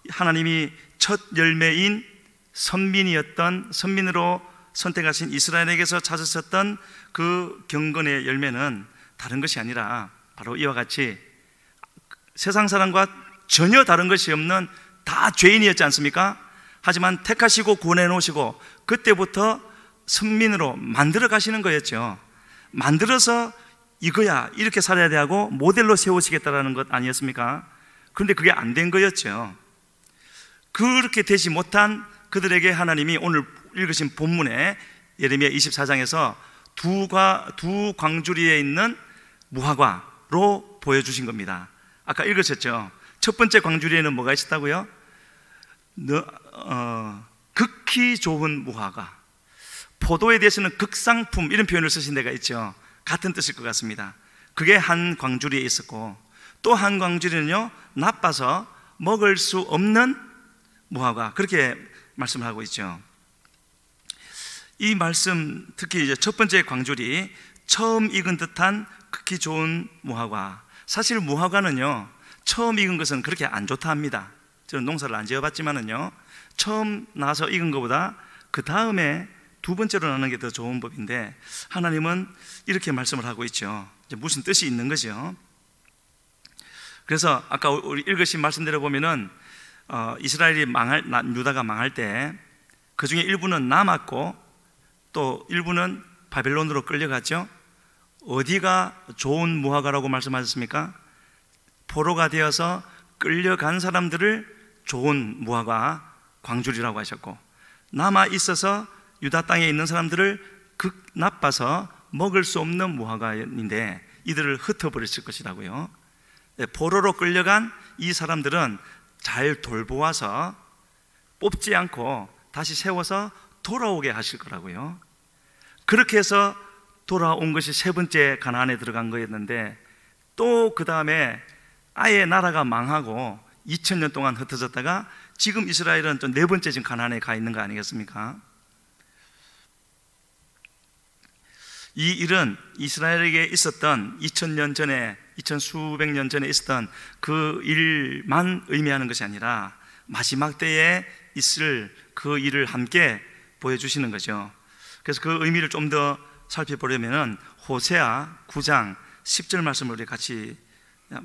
하나님이 첫 열매인 선민으로 선택하신 이스라엘에게서 찾으셨던 그 경건의 열매는 다른 것이 아니라 바로 이와 같이 세상 사람과 전혀 다른 것이 없는 다 죄인이었지 않습니까? 하지만 택하시고 구원해 놓으시고 그때부터 선민으로 만들어 가시는 거였죠. 만들어서 이거야, 이렇게 살아야 돼 하고 모델로 세우시겠다라는 것 아니었습니까? 그런데 그게 안 된 거였죠. 그렇게 되지 못한 그들에게 하나님이 오늘 읽으신 본문에 예레미야 24장에서 두 광주리에 있는 무화과로 보여주신 겁니다. 아까 읽으셨죠? 첫 번째 광주리에는 뭐가 있었다고요? 극히 좋은 무화과, 포도에 대해서는 극상품, 이런 표현을 쓰신 데가 있죠. 같은 뜻일 것 같습니다. 그게 한 광주리에 있었고, 또 한 광주리는요, 나빠서 먹을 수 없는 무화과, 그렇게 말씀을 하고 있죠. 이 말씀, 특히 이제 첫 번째 광주리, 처음 익은 듯한 극히 좋은 무화과. 사실 무화과는요, 처음 익은 것은 그렇게 안 좋다 합니다. 저는 농사를 안 지어봤지만은요, 처음 나서 익은 것보다 그 다음에 두 번째로 나는 게 더 좋은 법인데, 하나님은 이렇게 말씀을 하고 있죠. 이제 무슨 뜻이 있는 거죠. 그래서 아까 우리 읽으신 말씀대로 보면은 유다가 망할 때 그 중에 일부는 남았고 또 일부는 바벨론으로 끌려갔죠. 어디가 좋은 무화과라고 말씀하셨습니까? 포로가 되어서 끌려간 사람들을 좋은 무화과, 광주리라고 하셨고, 남아 있어서 유다 땅에 있는 사람들을 나빠서 먹을 수 없는 무화과인데 이들을 흩어버렸을 것이라고요. 포로로 끌려간 이 사람들은 잘 돌보아서 뽑지 않고 다시 세워서 돌아오게 하실 거라고요. 그렇게 해서 돌아온 것이 세 번째 가나안에 들어간 거였는데, 또 그 다음에 아예 나라가 망하고 2000년 동안 흩어졌다가 지금 이스라엘은 또 네 번째 지금 가나안에 가 있는 거 아니겠습니까? 이 일은 이스라엘에게 있었던 2000년 전에 2000수백 년 전에 있었던 그 일만 의미하는 것이 아니라 마지막 때에 있을 그 일을 함께 보여주시는 거죠. 그래서 그 의미를 좀 더 살펴보려면 호세아 9장 10절 말씀을 우리 같이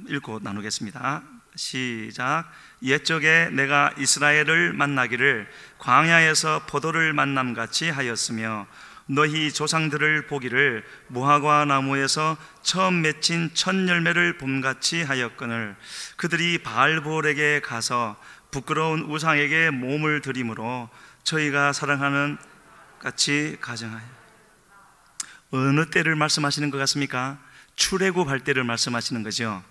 읽고 나누겠습니다. 시작. 옛적에 내가 이스라엘을 만나기를 광야에서 포도를 만남같이 하였으며 너희 조상들을 보기를 무화과 나무에서 처음 맺힌 첫 열매를 봄같이 하였거늘 그들이 바알볼에게 가서 부끄러운 우상에게 몸을 들이므로 저희가 사랑하는 같이 가정하여. 어느 때를 말씀하시는 것 같습니까? 출애굽할 때를 말씀하시는 거죠.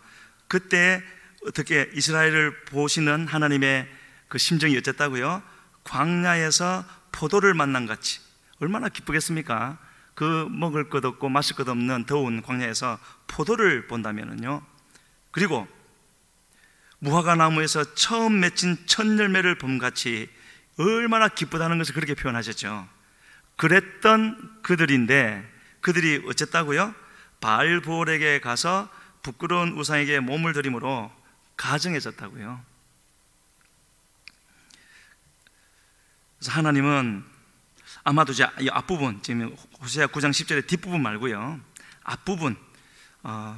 그때 어떻게 이스라엘을 보시는 하나님의 그 심정이 어쨌다고요? 광야에서 포도를 만난 같이. 얼마나 기쁘겠습니까? 그 먹을 것 없고 마실 것 없는 더운 광야에서 포도를 본다면은요. 그리고 무화과 나무에서 처음 맺힌 첫 열매를 봄같이 얼마나 기쁘다는 것을 그렇게 표현하셨죠. 그랬던 그들인데 그들이 어쨌다고요? 바알볼에게 가서 부끄러운 우상에게 몸을 들이므로 가증해졌다고요. 그래서 하나님은 아마도 이 앞부분, 지금 호세아 9장 10절의 뒷부분 말고요, 앞부분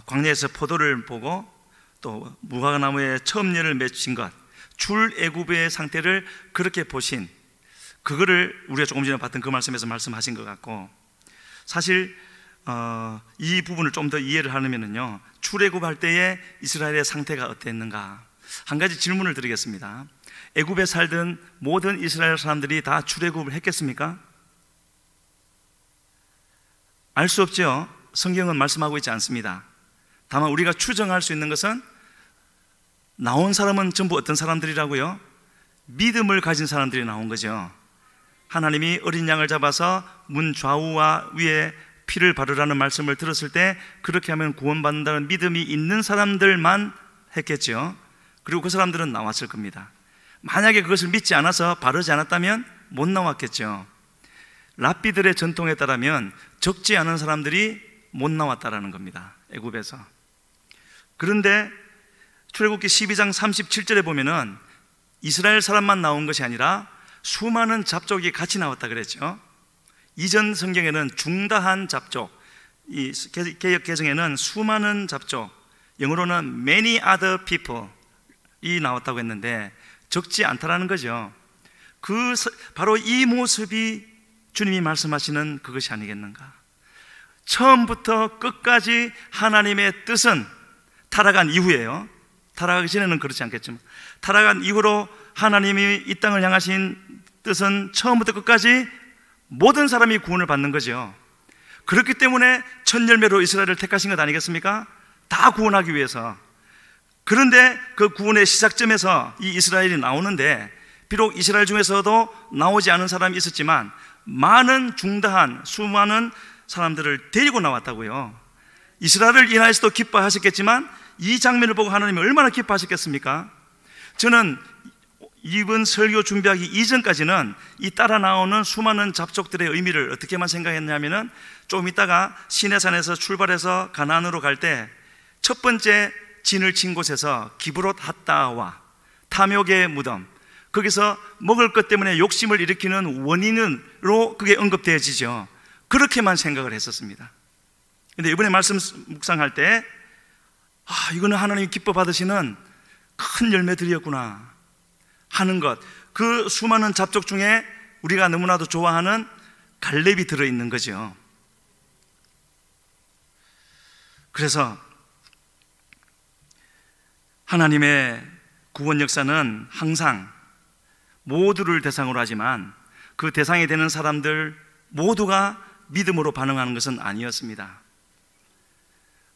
광야에서 포도를 보고 또 무화과나무에 처음 열을 맺힌 것, 출애굽의 상태를 그렇게 보신, 그거를 우리가 조금 전에 봤던 그 말씀에서 말씀하신 것 같고, 사실 이 부분을 좀 더 이해를 하려면요, 출애굽할 때의 이스라엘의 상태가 어땠는가, 한 가지 질문을 드리겠습니다. 애굽에 살던 모든 이스라엘 사람들이 다 출애굽을 했겠습니까? 알 수 없죠. 성경은 말씀하고 있지 않습니다. 다만 우리가 추정할 수 있는 것은 나온 사람은 전부 어떤 사람들이라고요? 믿음을 가진 사람들이 나온 거죠. 하나님이 어린 양을 잡아서 문 좌우와 위에 피를 바르라는 말씀을 들었을 때 그렇게 하면 구원받는다는 믿음이 있는 사람들만 했겠죠. 그리고 그 사람들은 나왔을 겁니다. 만약에 그것을 믿지 않아서 바르지 않았다면 못 나왔겠죠. 랍비들의 전통에 따르면 적지 않은 사람들이 못 나왔다라는 겁니다. 애굽에서. 그런데 출애굽기 12장 37절에 보면은 이스라엘 사람만 나온 것이 아니라 수많은 잡족이 같이 나왔다 그랬죠. 이전 성경에는 중다한 잡족, 이 개역 개정에는 수많은 잡족, 영어로는 many other people이 나왔다고 했는데 적지 않다라는 거죠. 바로 이 모습이 주님이 말씀하시는 그것이 아니겠는가. 처음부터 끝까지 하나님의 뜻은 타락한 이후에요. 타락하기 전에는 그렇지 않겠지만 타락한 이후로 하나님이 이 땅을 향하신 뜻은 처음부터 끝까지 모든 사람이 구원을 받는 거죠. 그렇기 때문에 첫 열매로 이스라엘을 택하신 것 아니겠습니까? 다 구원하기 위해서. 그런데 그 구원의 시작점에서 이 이스라엘이 나오는데 비록 이스라엘 중에서도 나오지 않은 사람이 있었지만 많은 중다한 수많은 사람들을 데리고 나왔다고요. 이스라엘을 인하여서도 기뻐하셨겠지만 이 장면을 보고 하나님이 얼마나 기뻐하셨겠습니까? 저는 이번 설교 준비하기 이전까지는 이 따라 나오는 수많은 잡족들의 의미를 어떻게만 생각했냐면은 조금 있다가 시내산에서 출발해서 가나안으로 갈 때 첫 번째 진을 친 곳에서 기브롯 핫다와 탐욕의 무덤, 거기서 먹을 것 때문에 욕심을 일으키는 원인으로 그게 언급되어지죠. 그렇게만 생각을 했었습니다. 근데 이번에 말씀 묵상할 때 이거는 하나님이 기뻐 받으시는 큰 열매들이었구나 하는 것, 그 수많은 잡족 중에 우리가 너무나도 좋아하는 갈렙이 들어있는 거죠. 그래서 하나님의 구원 역사는 항상 모두를 대상으로 하지만 그 대상이 되는 사람들 모두가 믿음으로 반응하는 것은 아니었습니다.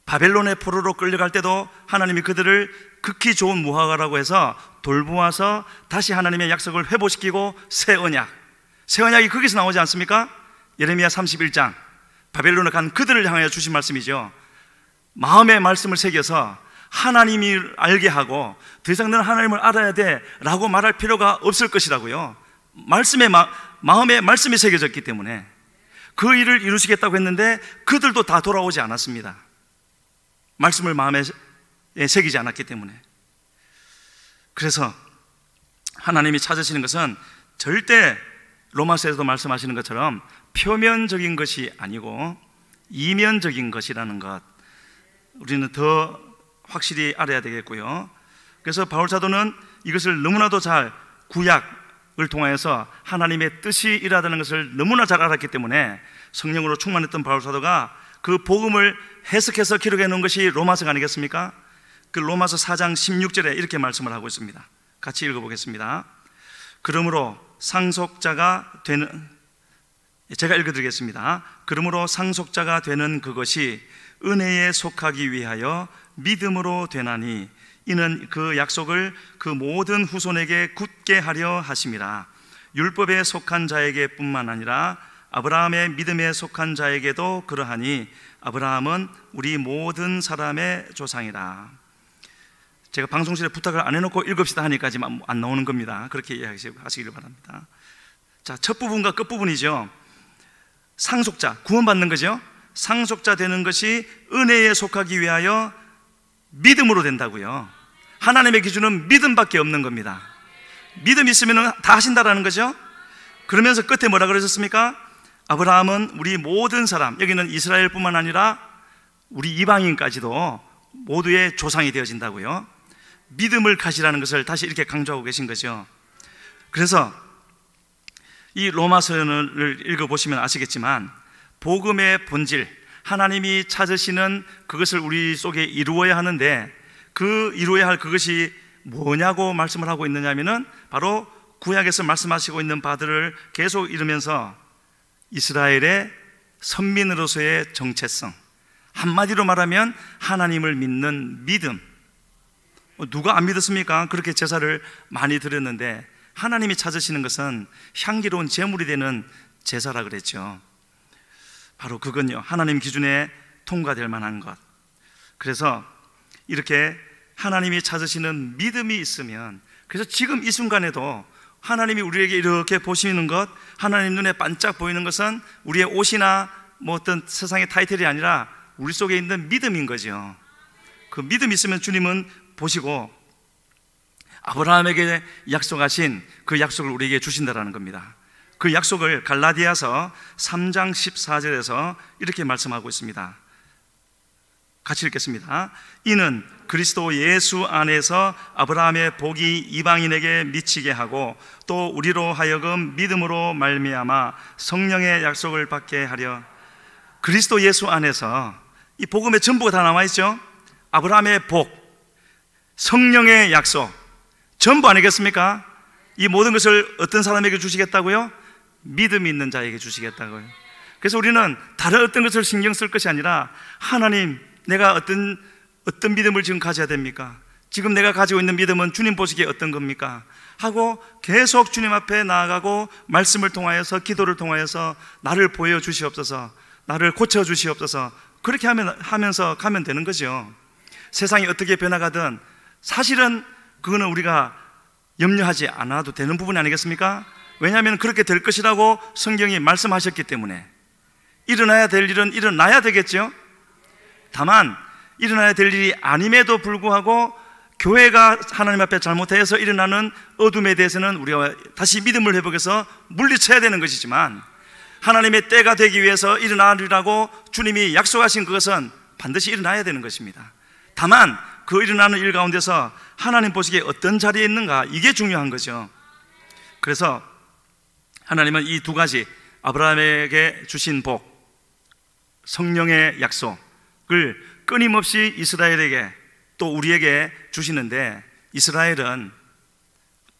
바벨론의 포로로 끌려갈 때도 하나님이 그들을 극히 좋은 무화과라고 해서 돌보아서 다시 하나님의 약속을 회복시키고 새 언약이 거기서 나오지 않습니까? 예레미야 31장, 바벨론에 간 그들을 향하여 주신 말씀이죠. 마음의 말씀을 새겨서 하나님이 알게 하고 더 이상 너는 하나님을 알아야 돼 라고 말할 필요가 없을 것이라고요. 마음에 말씀이 새겨졌기 때문에 그 일을 이루시겠다고 했는데 그들도 다 돌아오지 않았습니다. 말씀을 마음에 새기지 않았기 때문에. 그래서 하나님이 찾으시는 것은 절대 로마서에서도 말씀하시는 것처럼 표면적인 것이 아니고 이면적인 것이라는 것, 우리는 더 확실히 알아야 되겠고요. 그래서 바울 사도는 이것을 너무나도 잘 구약을 통하여서 하나님의 뜻이 일하다는 것을 너무나 잘 알았기 때문에 성령으로 충만했던 바울 사도가 그 복음을 해석해서 기록해 놓은 것이 로마서가 아니겠습니까? 그 로마서 4장 16절에 이렇게 말씀을 하고 있습니다. 같이 읽어보겠습니다. 그러므로 상속자가 되는, 제가 읽어드리겠습니다. 그러므로 상속자가 되는 그것이 은혜에 속하기 위하여 믿음으로 되나니 이는 그 약속을 그 모든 후손에게 굳게 하려 하심이라. 율법에 속한 자에게 뿐만 아니라 아브라함의 믿음에 속한 자에게도 그러하니 아브라함은 우리 모든 사람의 조상이라. 제가 방송실에 부탁을 안 해놓고 읽읍시다 하니까 지금 안 나오는 겁니다. 그렇게 이해하시기를 바랍니다. 자, 첫 부분과 끝 부분이죠. 상속자, 구원받는 거죠. 상속자 되는 것이 은혜에 속하기 위하여 믿음으로 된다고요. 하나님의 기준은 믿음밖에 없는 겁니다. 믿음 있으면 다 하신다라는 거죠. 그러면서 끝에 뭐라 그러셨습니까? 아브라함은 우리 모든 사람, 여기는 이스라엘뿐만 아니라 우리 이방인까지도 모두의 조상이 되어진다고요. 믿음을 가지라는 것을 다시 이렇게 강조하고 계신 거죠. 그래서 이 로마서를 읽어보시면 아시겠지만 복음의 본질, 하나님이 찾으시는 그것을 우리 속에 이루어야 하는데 그 이루어야 할 그것이 뭐냐고 말씀을 하고 있느냐면은 바로 구약에서 말씀하시고 있는 바들을 계속 이루면서 이스라엘의 선민으로서의 정체성, 한마디로 말하면 하나님을 믿는 믿음. 누가 안 믿었습니까? 그렇게 제사를 많이 드렸는데 하나님이 찾으시는 것은 향기로운 제물이 되는 제사라 그랬죠. 바로 그건요, 하나님 기준에 통과될 만한 것. 그래서 이렇게 하나님이 찾으시는 믿음이 있으면, 그래서 지금 이 순간에도 하나님이 우리에게 이렇게 보시는 것, 하나님 눈에 반짝 보이는 것은 우리의 옷이나 뭐 어떤 세상의 타이틀이 아니라 우리 속에 있는 믿음인 거죠. 그 믿음이 있으면 주님은 보시고 아브라함에게 약속하신 그 약속을 우리에게 주신다라는 겁니다. 그 약속을 갈라디아서 3장 14절에서 이렇게 말씀하고 있습니다. 같이 읽겠습니다. 이는 그리스도 예수 안에서 아브라함의 복이 이방인에게 미치게 하고 또 우리로 하여금 믿음으로 말미암아 성령의 약속을 받게 하려. 그리스도 예수 안에서 이 복음의 전부가 다 나와 있죠. 아브라함의 복, 성령의 약속, 전부 아니겠습니까? 이 모든 것을 어떤 사람에게 주시겠다고요? 믿음이 있는 자에게 주시겠다고요. 그래서 우리는 다른 어떤 것을 신경 쓸 것이 아니라 하나님, 내가 어떤 믿음을 지금 가져야 됩니까? 지금 내가 가지고 있는 믿음은 주님 보시기에 어떤 겁니까? 하고 계속 주님 앞에 나아가고 말씀을 통하여서, 기도를 통하여서 나를 보여주시옵소서, 나를 고쳐주시옵소서, 그렇게 하면서 가면 되는 거죠. 세상이 어떻게 변화가든 사실은 그거는 우리가 염려하지 않아도 되는 부분이 아니겠습니까? 왜냐하면 그렇게 될 것이라고 성경이 말씀하셨기 때문에 일어나야 될 일은 일어나야 되겠죠. 다만 일어나야 될 일이 아님에도 불구하고 교회가 하나님 앞에 잘못해서 일어나는 어둠에 대해서는 우리가 다시 믿음을 회복해서 물리쳐야 되는 것이지만, 하나님의 때가 되기 위해서 일어나리라고 주님이 약속하신 그것은 반드시 일어나야 되는 것입니다. 다만 그 일어나는 일 가운데서 하나님 보시기에 어떤 자리에 있는가, 이게 중요한 거죠. 그래서 하나님은 이 두 가지, 아브라함에게 주신 복, 성령의 약속을 끊임없이 이스라엘에게 또 우리에게 주시는데, 이스라엘은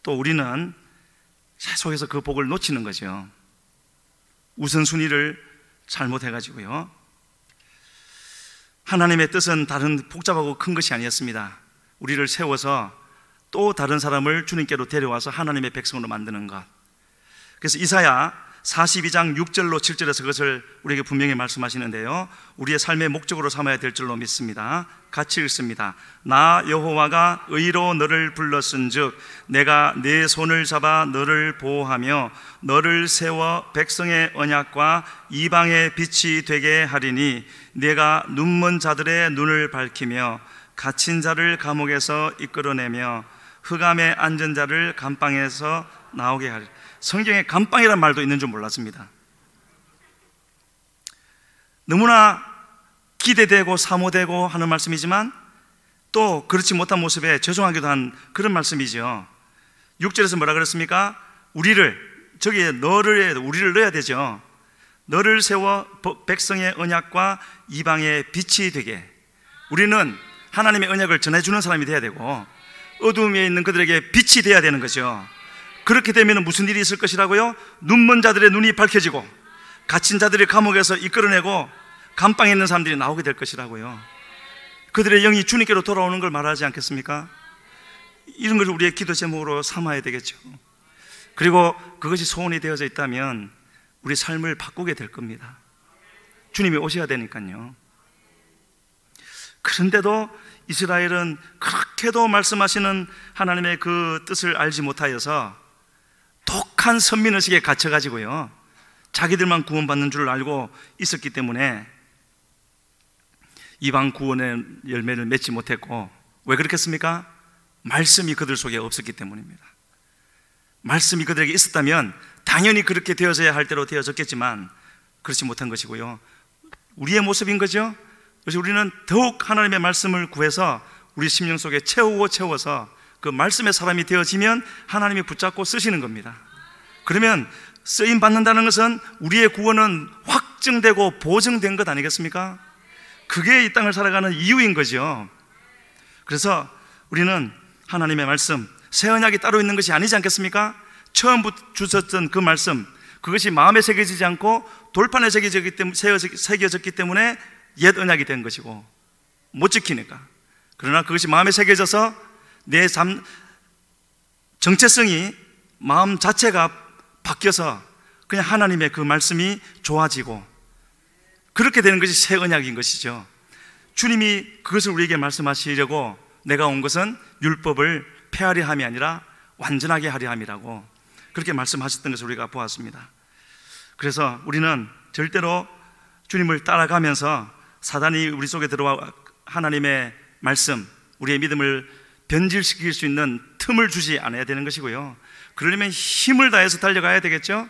또 우리는 계속해서 그 복을 놓치는 거죠. 우선순위를 잘못해가지고요. 하나님의 뜻은 다른 복잡하고 큰 것이 아니었습니다. 우리를 세워서 또 다른 사람을 주님께로 데려와서 하나님의 백성으로 만드는 것. 그래서 이사야 42장 6절로 7절에서 그것을 우리에게 분명히 말씀하시는데요, 우리의 삶의 목적으로 삼아야 될 줄로 믿습니다. 같이 읽습니다. 나 여호와가 의로 너를 불렀은즉 내가 네 손을 잡아 너를 보호하며 너를 세워 백성의 언약과 이방의 빛이 되게 하리니 내가 눈먼 자들의 눈을 밝히며 갇힌 자를 감옥에서 이끌어내며 흑암에 앉은 자를 감방에서 나오게 하리. 성경에 감방이라는 말도 있는 줄 몰랐습니다. 너무나 기대되고 사모되고 하는 말씀이지만 또 그렇지 못한 모습에 죄송하기도 한 그런 말씀이죠. 6절에서 뭐라 그랬습니까? 우리를 넣어야 되죠. 너를 세워 백성의 언약과 이방의 빛이 되게. 우리는 하나님의 언약을 전해주는 사람이 돼야 되고 어두움에 있는 그들에게 빛이 돼야 되는 거죠. 그렇게 되면 무슨 일이 있을 것이라고요? 눈먼 자들의 눈이 밝혀지고 갇힌 자들이 감옥에서 이끌어내고 감방에 있는 사람들이 나오게 될 것이라고요. 그들의 영이 주님께로 돌아오는 걸 말하지 않겠습니까? 이런 것을 우리의 기도 제목으로 삼아야 되겠죠. 그리고 그것이 소원이 되어져 있다면 우리 삶을 바꾸게 될 겁니다. 주님이 오셔야 되니까요. 그런데도 이스라엘은 그렇게도 말씀하시는 하나님의 그 뜻을 알지 못하여서 독한 선민의식에 갇혀가지고요, 자기들만 구원받는 줄 알고 있었기 때문에 이방 구원의 열매를 맺지 못했고, 왜 그렇겠습니까? 말씀이 그들 속에 없었기 때문입니다. 말씀이 그들에게 있었다면 당연히 그렇게 되어져야 할 대로 되어졌겠지만 그렇지 못한 것이고요, 우리의 모습인 거죠. 그래서 우리는 더욱 하나님의 말씀을 구해서 우리 심령 속에 채워서 그 말씀의 사람이 되어지면 하나님이 붙잡고 쓰시는 겁니다. 그러면 쓰임 받는다는 것은 우리의 구원은 확증되고 보증된 것 아니겠습니까? 그게 이 땅을 살아가는 이유인 거죠. 그래서 우리는 하나님의 말씀, 새 언약이 따로 있는 것이 아니지 않겠습니까? 처음부터 주셨던 그 말씀, 그것이 마음에 새겨지지 않고 돌판에 새겨졌기 때문에 옛 언약이 된 것이고 못 지키니까. 그러나 그것이 마음에 새겨져서 내 삶 정체성이, 마음 자체가 바뀌어서 그냥 하나님의 그 말씀이 좋아지고 그렇게 되는 것이 새 언약인 것이죠. 주님이 그것을 우리에게 말씀하시려고 내가 온 것은 율법을 폐하려 함이 아니라 완전하게 하려 함이라고 그렇게 말씀하셨던 것을 우리가 보았습니다. 그래서 우리는 절대로 주님을 따라가면서 사단이 우리 속에 들어와 하나님의 말씀, 우리의 믿음을 변질시킬 수 있는 틈을 주지 않아야 되는 것이고요, 그러려면 힘을 다해서 달려가야 되겠죠.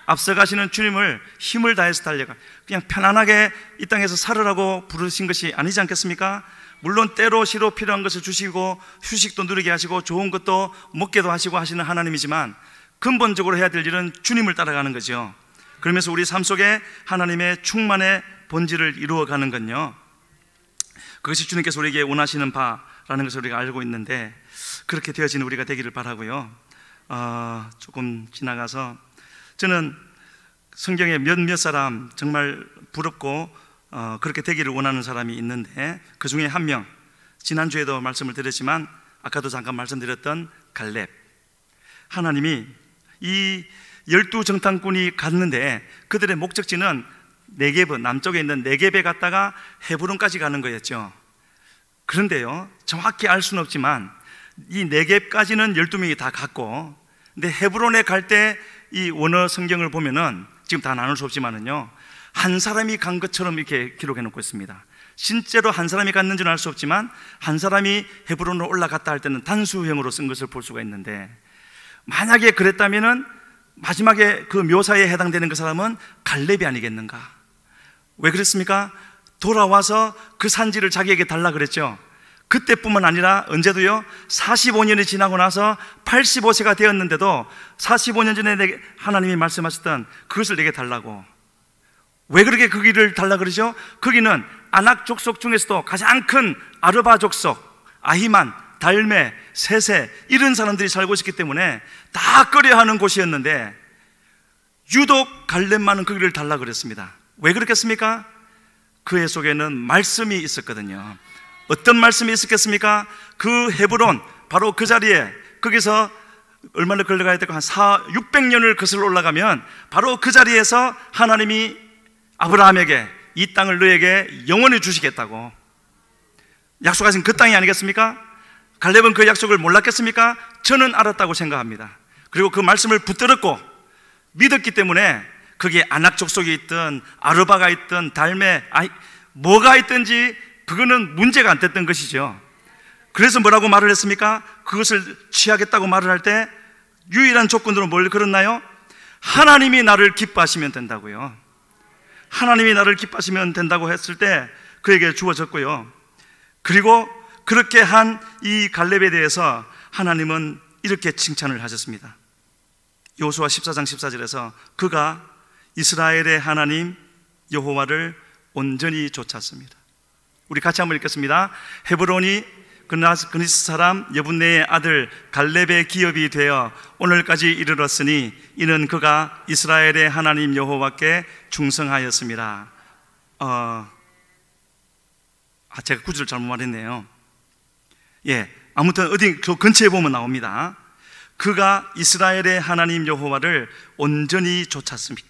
앞서가시는 주님을 힘을 다해서 달려가, 그냥 편안하게 이 땅에서 살으라고 부르신 것이 아니지 않겠습니까? 물론 때로 시로 필요한 것을 주시고 휴식도 누리게 하시고 좋은 것도 먹게도 하시고 하시는 하나님이지만 근본적으로 해야 될 일은 주님을 따라가는 거죠. 그러면서 우리 삶 속에 하나님의 충만의 본질을 이루어가는 건요, 그것이 주님께서 우리에게 원하시는 바라는 것을 우리가 알고 있는데 그렇게 되어지는 우리가 되기를 바라고요. 조금 지나가서 저는 성경에 몇몇 사람 정말 부럽고 그렇게 되기를 원하는 사람이 있는데 그 중에 한 명, 지난주에도 말씀을 드렸지만 아까도 잠깐 말씀드렸던 갈렙. 하나님이 이 12정탐꾼이 갔는데 그들의 목적지는 네게브, 남쪽에 있는 네게베 갔다가 헤브론까지 가는 거였죠. 그런데요, 정확히 알 수는 없지만 이 네겝까지는 12명이 다 갔고, 근데 헤브론에 갈 때 이 원어 성경을 보면은 지금 다 나눌 수 없지만은요, 한 사람이 간 것처럼 이렇게 기록해 놓고 있습니다. 실제로 한 사람이 갔는지는 알 수 없지만 한 사람이 헤브론으로 올라갔다 할 때는 단수형으로 쓴 것을 볼 수가 있는데, 만약에 그랬다면은 마지막에 그 묘사에 해당되는 그 사람은 갈렙이 아니겠는가? 왜 그랬습니까? 돌아와서 그 산지를 자기에게 달라 그랬죠. 그때뿐만 아니라 언제도요, 45년이 지나고 나서 85세가 되었는데도 45년 전에 하나님이 말씀하셨던 그것을 내게 달라고. 왜 그렇게 그 길을 달라 그러죠? 거기는 아낙 족속 중에서도 가장 큰 아르바 족속, 아히만, 달메, 세세 이런 사람들이 살고 있었기 때문에 다 꺼려하는 곳이었는데 유독 갈렙만은 그 길을 달라 그랬습니다. 왜 그렇겠습니까? 그의 속에는 말씀이 있었거든요. 어떤 말씀이 있었겠습니까? 그 헤브론, 바로 그 자리에, 거기서 얼마나 걸려가야 되고 한 600년을 거슬러 올라가면 바로 그 자리에서 하나님이 아브라함에게 이 땅을 너에게 영원히 주시겠다고 약속하신 그 땅이 아니겠습니까? 갈렙은 그 약속을 몰랐겠습니까? 저는 알았다고 생각합니다. 그리고 그 말씀을 붙들었고 믿었기 때문에 거기에 아낙 족속이 있든 아르바가 있든 달메 뭐가 있든지 그거는 문제가 안 됐던 것이죠. 그래서 뭐라고 말을 했습니까? 그것을 취하겠다고 말을 할 때 유일한 조건으로 뭘 걸었나요? 하나님이 나를 기뻐하시면 된다고요. 하나님이 나를 기뻐하시면 된다고 했을 때 그에게 주어졌고요. 그리고 그렇게 한 이 갈렙에 대해서 하나님은 이렇게 칭찬을 하셨습니다. 여호수아 14장 14절에서 그가 이스라엘의 하나님 여호와를 온전히 좇았습니다. 우리 같이 한번 읽겠습니다. 헤브론이 그니스 사람 여분네의 아들 갈렙의 기업이 되어 오늘까지 이르렀으니 이는 그가 이스라엘의 하나님 여호와께 충성하였습니다. 제가 구절을 잘못 말했네요. 아무튼 어디 그 근처에 보면 나옵니다. 그가 이스라엘의 하나님 여호와를 온전히 좇았습니다.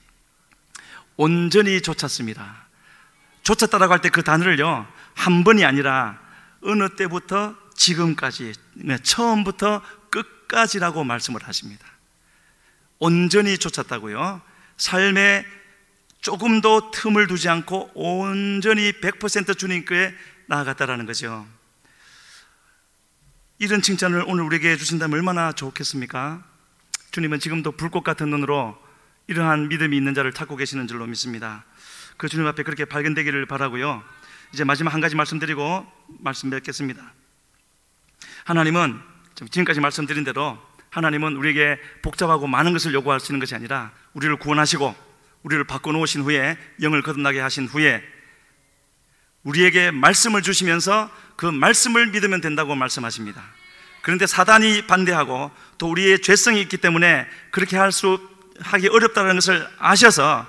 온전히 좇았습니다. 좇았다라고 할 때 그 단어를요, 한 번이 아니라 어느 때부터 지금까지, 처음부터 끝까지라고 말씀을 하십니다. 온전히 좇았다고요. 삶에 조금도 틈을 두지 않고 온전히 100% 주님께 나아갔다라는 거죠. 이런 칭찬을 오늘 우리에게 해주신다면 얼마나 좋겠습니까? 주님은 지금도 불꽃 같은 눈으로 이러한 믿음이 있는 자를 찾고 계시는 줄로 믿습니다. 그 주님 앞에 그렇게 발견되기를 바라고요. 이제 마지막 한 가지 말씀드리고 말씀 맺겠습니다. 하나님은 지금까지 말씀드린 대로 하나님은 우리에게 복잡하고 많은 것을 요구하시는 것이 아니라 우리를 구원하시고 우리를 바꿔놓으신 후에 영을 거듭나게 하신 후에 우리에게 말씀을 주시면서 그 말씀을 믿으면 된다고 말씀하십니다. 그런데 사단이 반대하고 또 우리의 죄성이 있기 때문에 그렇게 하기 어렵다는 것을 아셔서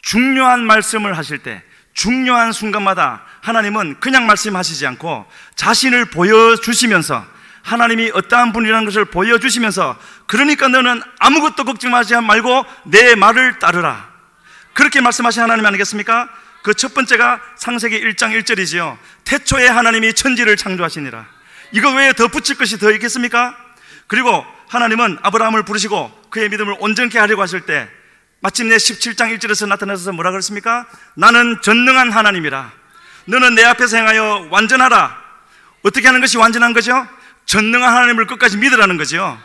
중요한 말씀을 하실 때 중요한 순간마다 하나님은 그냥 말씀하시지 않고 자신을 보여주시면서 하나님이 어떠한 분이라는 것을 보여주시면서 그러니까 너는 아무것도 걱정하지 말고 내 말을 따르라, 그렇게 말씀하신 하나님 아니겠습니까? 그 첫 번째가 창세기 1장 1절이지요. 태초에 하나님이 천지를 창조하시니라. 이거 외에 더 붙일 것이 더 있겠습니까? 그리고 하나님은 아브라함을 부르시고 그의 믿음을 온전케 하려고 하실 때 마침내 17장 1절에서 나타나셔서 뭐라 그랬습니까? 나는 전능한 하나님이라. 너는 내 앞에서 행하여 완전하라. 어떻게 하는 것이 완전한 거죠? 전능한 하나님을 끝까지 믿으라는 거죠.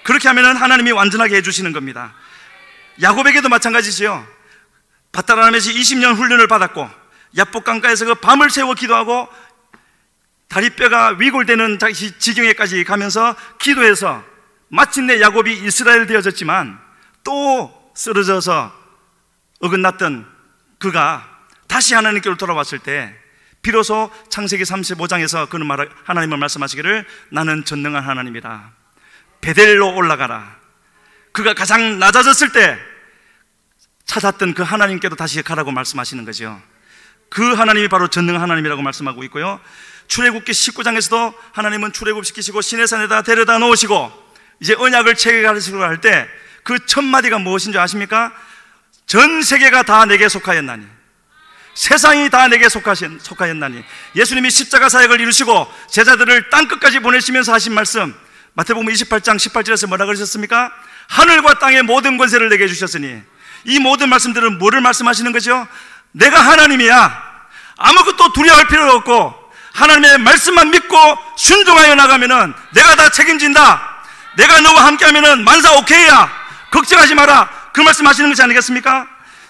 그렇게 하면 하나님이 완전하게 해주시는 겁니다. 야곱에게도 마찬가지지요. 바다라면서 20년 훈련을 받았고 야복 강가에서 그 밤을 새워 기도하고 다리뼈가 위골되는 지경에까지 가면서 기도해서 마침내 야곱이 이스라엘 되어졌지만 또 쓰러져서 어긋났던 그가 다시 하나님께로 돌아왔을 때 비로소 창세기 35장에서 그는 하나님을 말씀하시기를 나는 전능한 하나님이라. 베델로 올라가라. 그가 가장 낮아졌을 때 찾았던 그 하나님께도 다시 가라고 말씀하시는 거죠. 그 하나님이 바로 전능한 하나님이라고 말씀하고 있고요. 출애굽기 19장에서도 하나님은 출애굽시키시고 시내산에다 데려다 놓으시고 이제 언약을 체결하시려고 할 때 그 첫 마디가 무엇인 줄 아십니까? 전 세계가 다 내게 속하였나니, 세상이 다 내게 속하였나니. 예수님이 십자가 사역을 이루시고 제자들을 땅끝까지 보내시면서 하신 말씀, 마태복음 28장 18절에서 뭐라 그러셨습니까? 하늘과 땅의 모든 권세를 내게 주셨으니. 이 모든 말씀들은 뭐를 말씀하시는 거죠? 내가 하나님이야. 아무것도 두려워할 필요가 없고 하나님의 말씀만 믿고 순종하여 나가면은 내가 다 책임진다. 내가 너와 함께하면은 만사 오케이야. 걱정하지 마라. 그 말씀하시는 것이 아니겠습니까?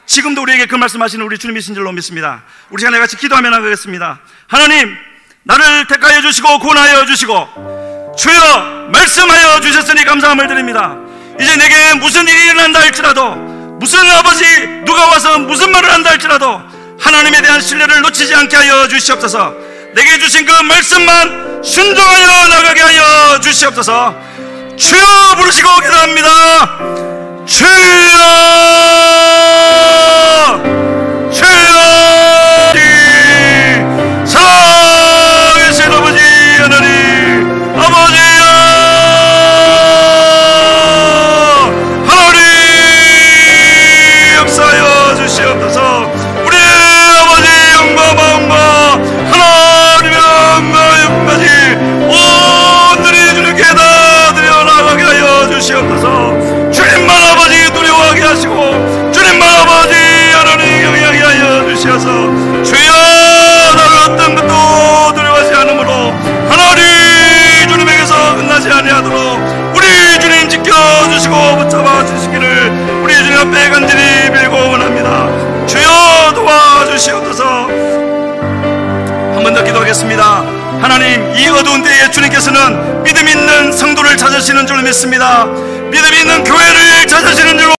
지금도 우리에게 그 말씀하시는 우리 주님이신 줄로 믿습니다. 우리 시간에 같이 기도하며 나가겠습니다. 하나님, 나를 택하여 주시고 구원하여 주시고 주여 말씀하여 주셨으니 감사함을 드립니다. 이제 내게 무슨 일이 일어난다 할지라도, 무슨 아버지 누가 와서 무슨 말을 한다 할지라도 하나님에 대한 신뢰를 놓치지 않게 하여 주시옵소서. 내게 주신 그 말씀만 순종하여 나가게 하여 주시옵소서. 주여 부르시고 기도합니다. 주여, 주여. 살아계신 아버지 하나님, 아버지여 주시어서 주여 나를 어떤 것도 두려워하지 않으므로 하나님 주님에게서 끝나지 아니하도록 우리 주님 지켜주시고 붙잡아 주시기를 우리 주님 앞에 간절히 빌고 원합니다. 주여 도와주시옵소서. 한 번 더 기도하겠습니다. 하나님, 이 어두운 때에 주님께서는 믿음 있는 성도를 찾으시는 줄 믿습니다. 믿음 있는 교회를 찾으시는 줄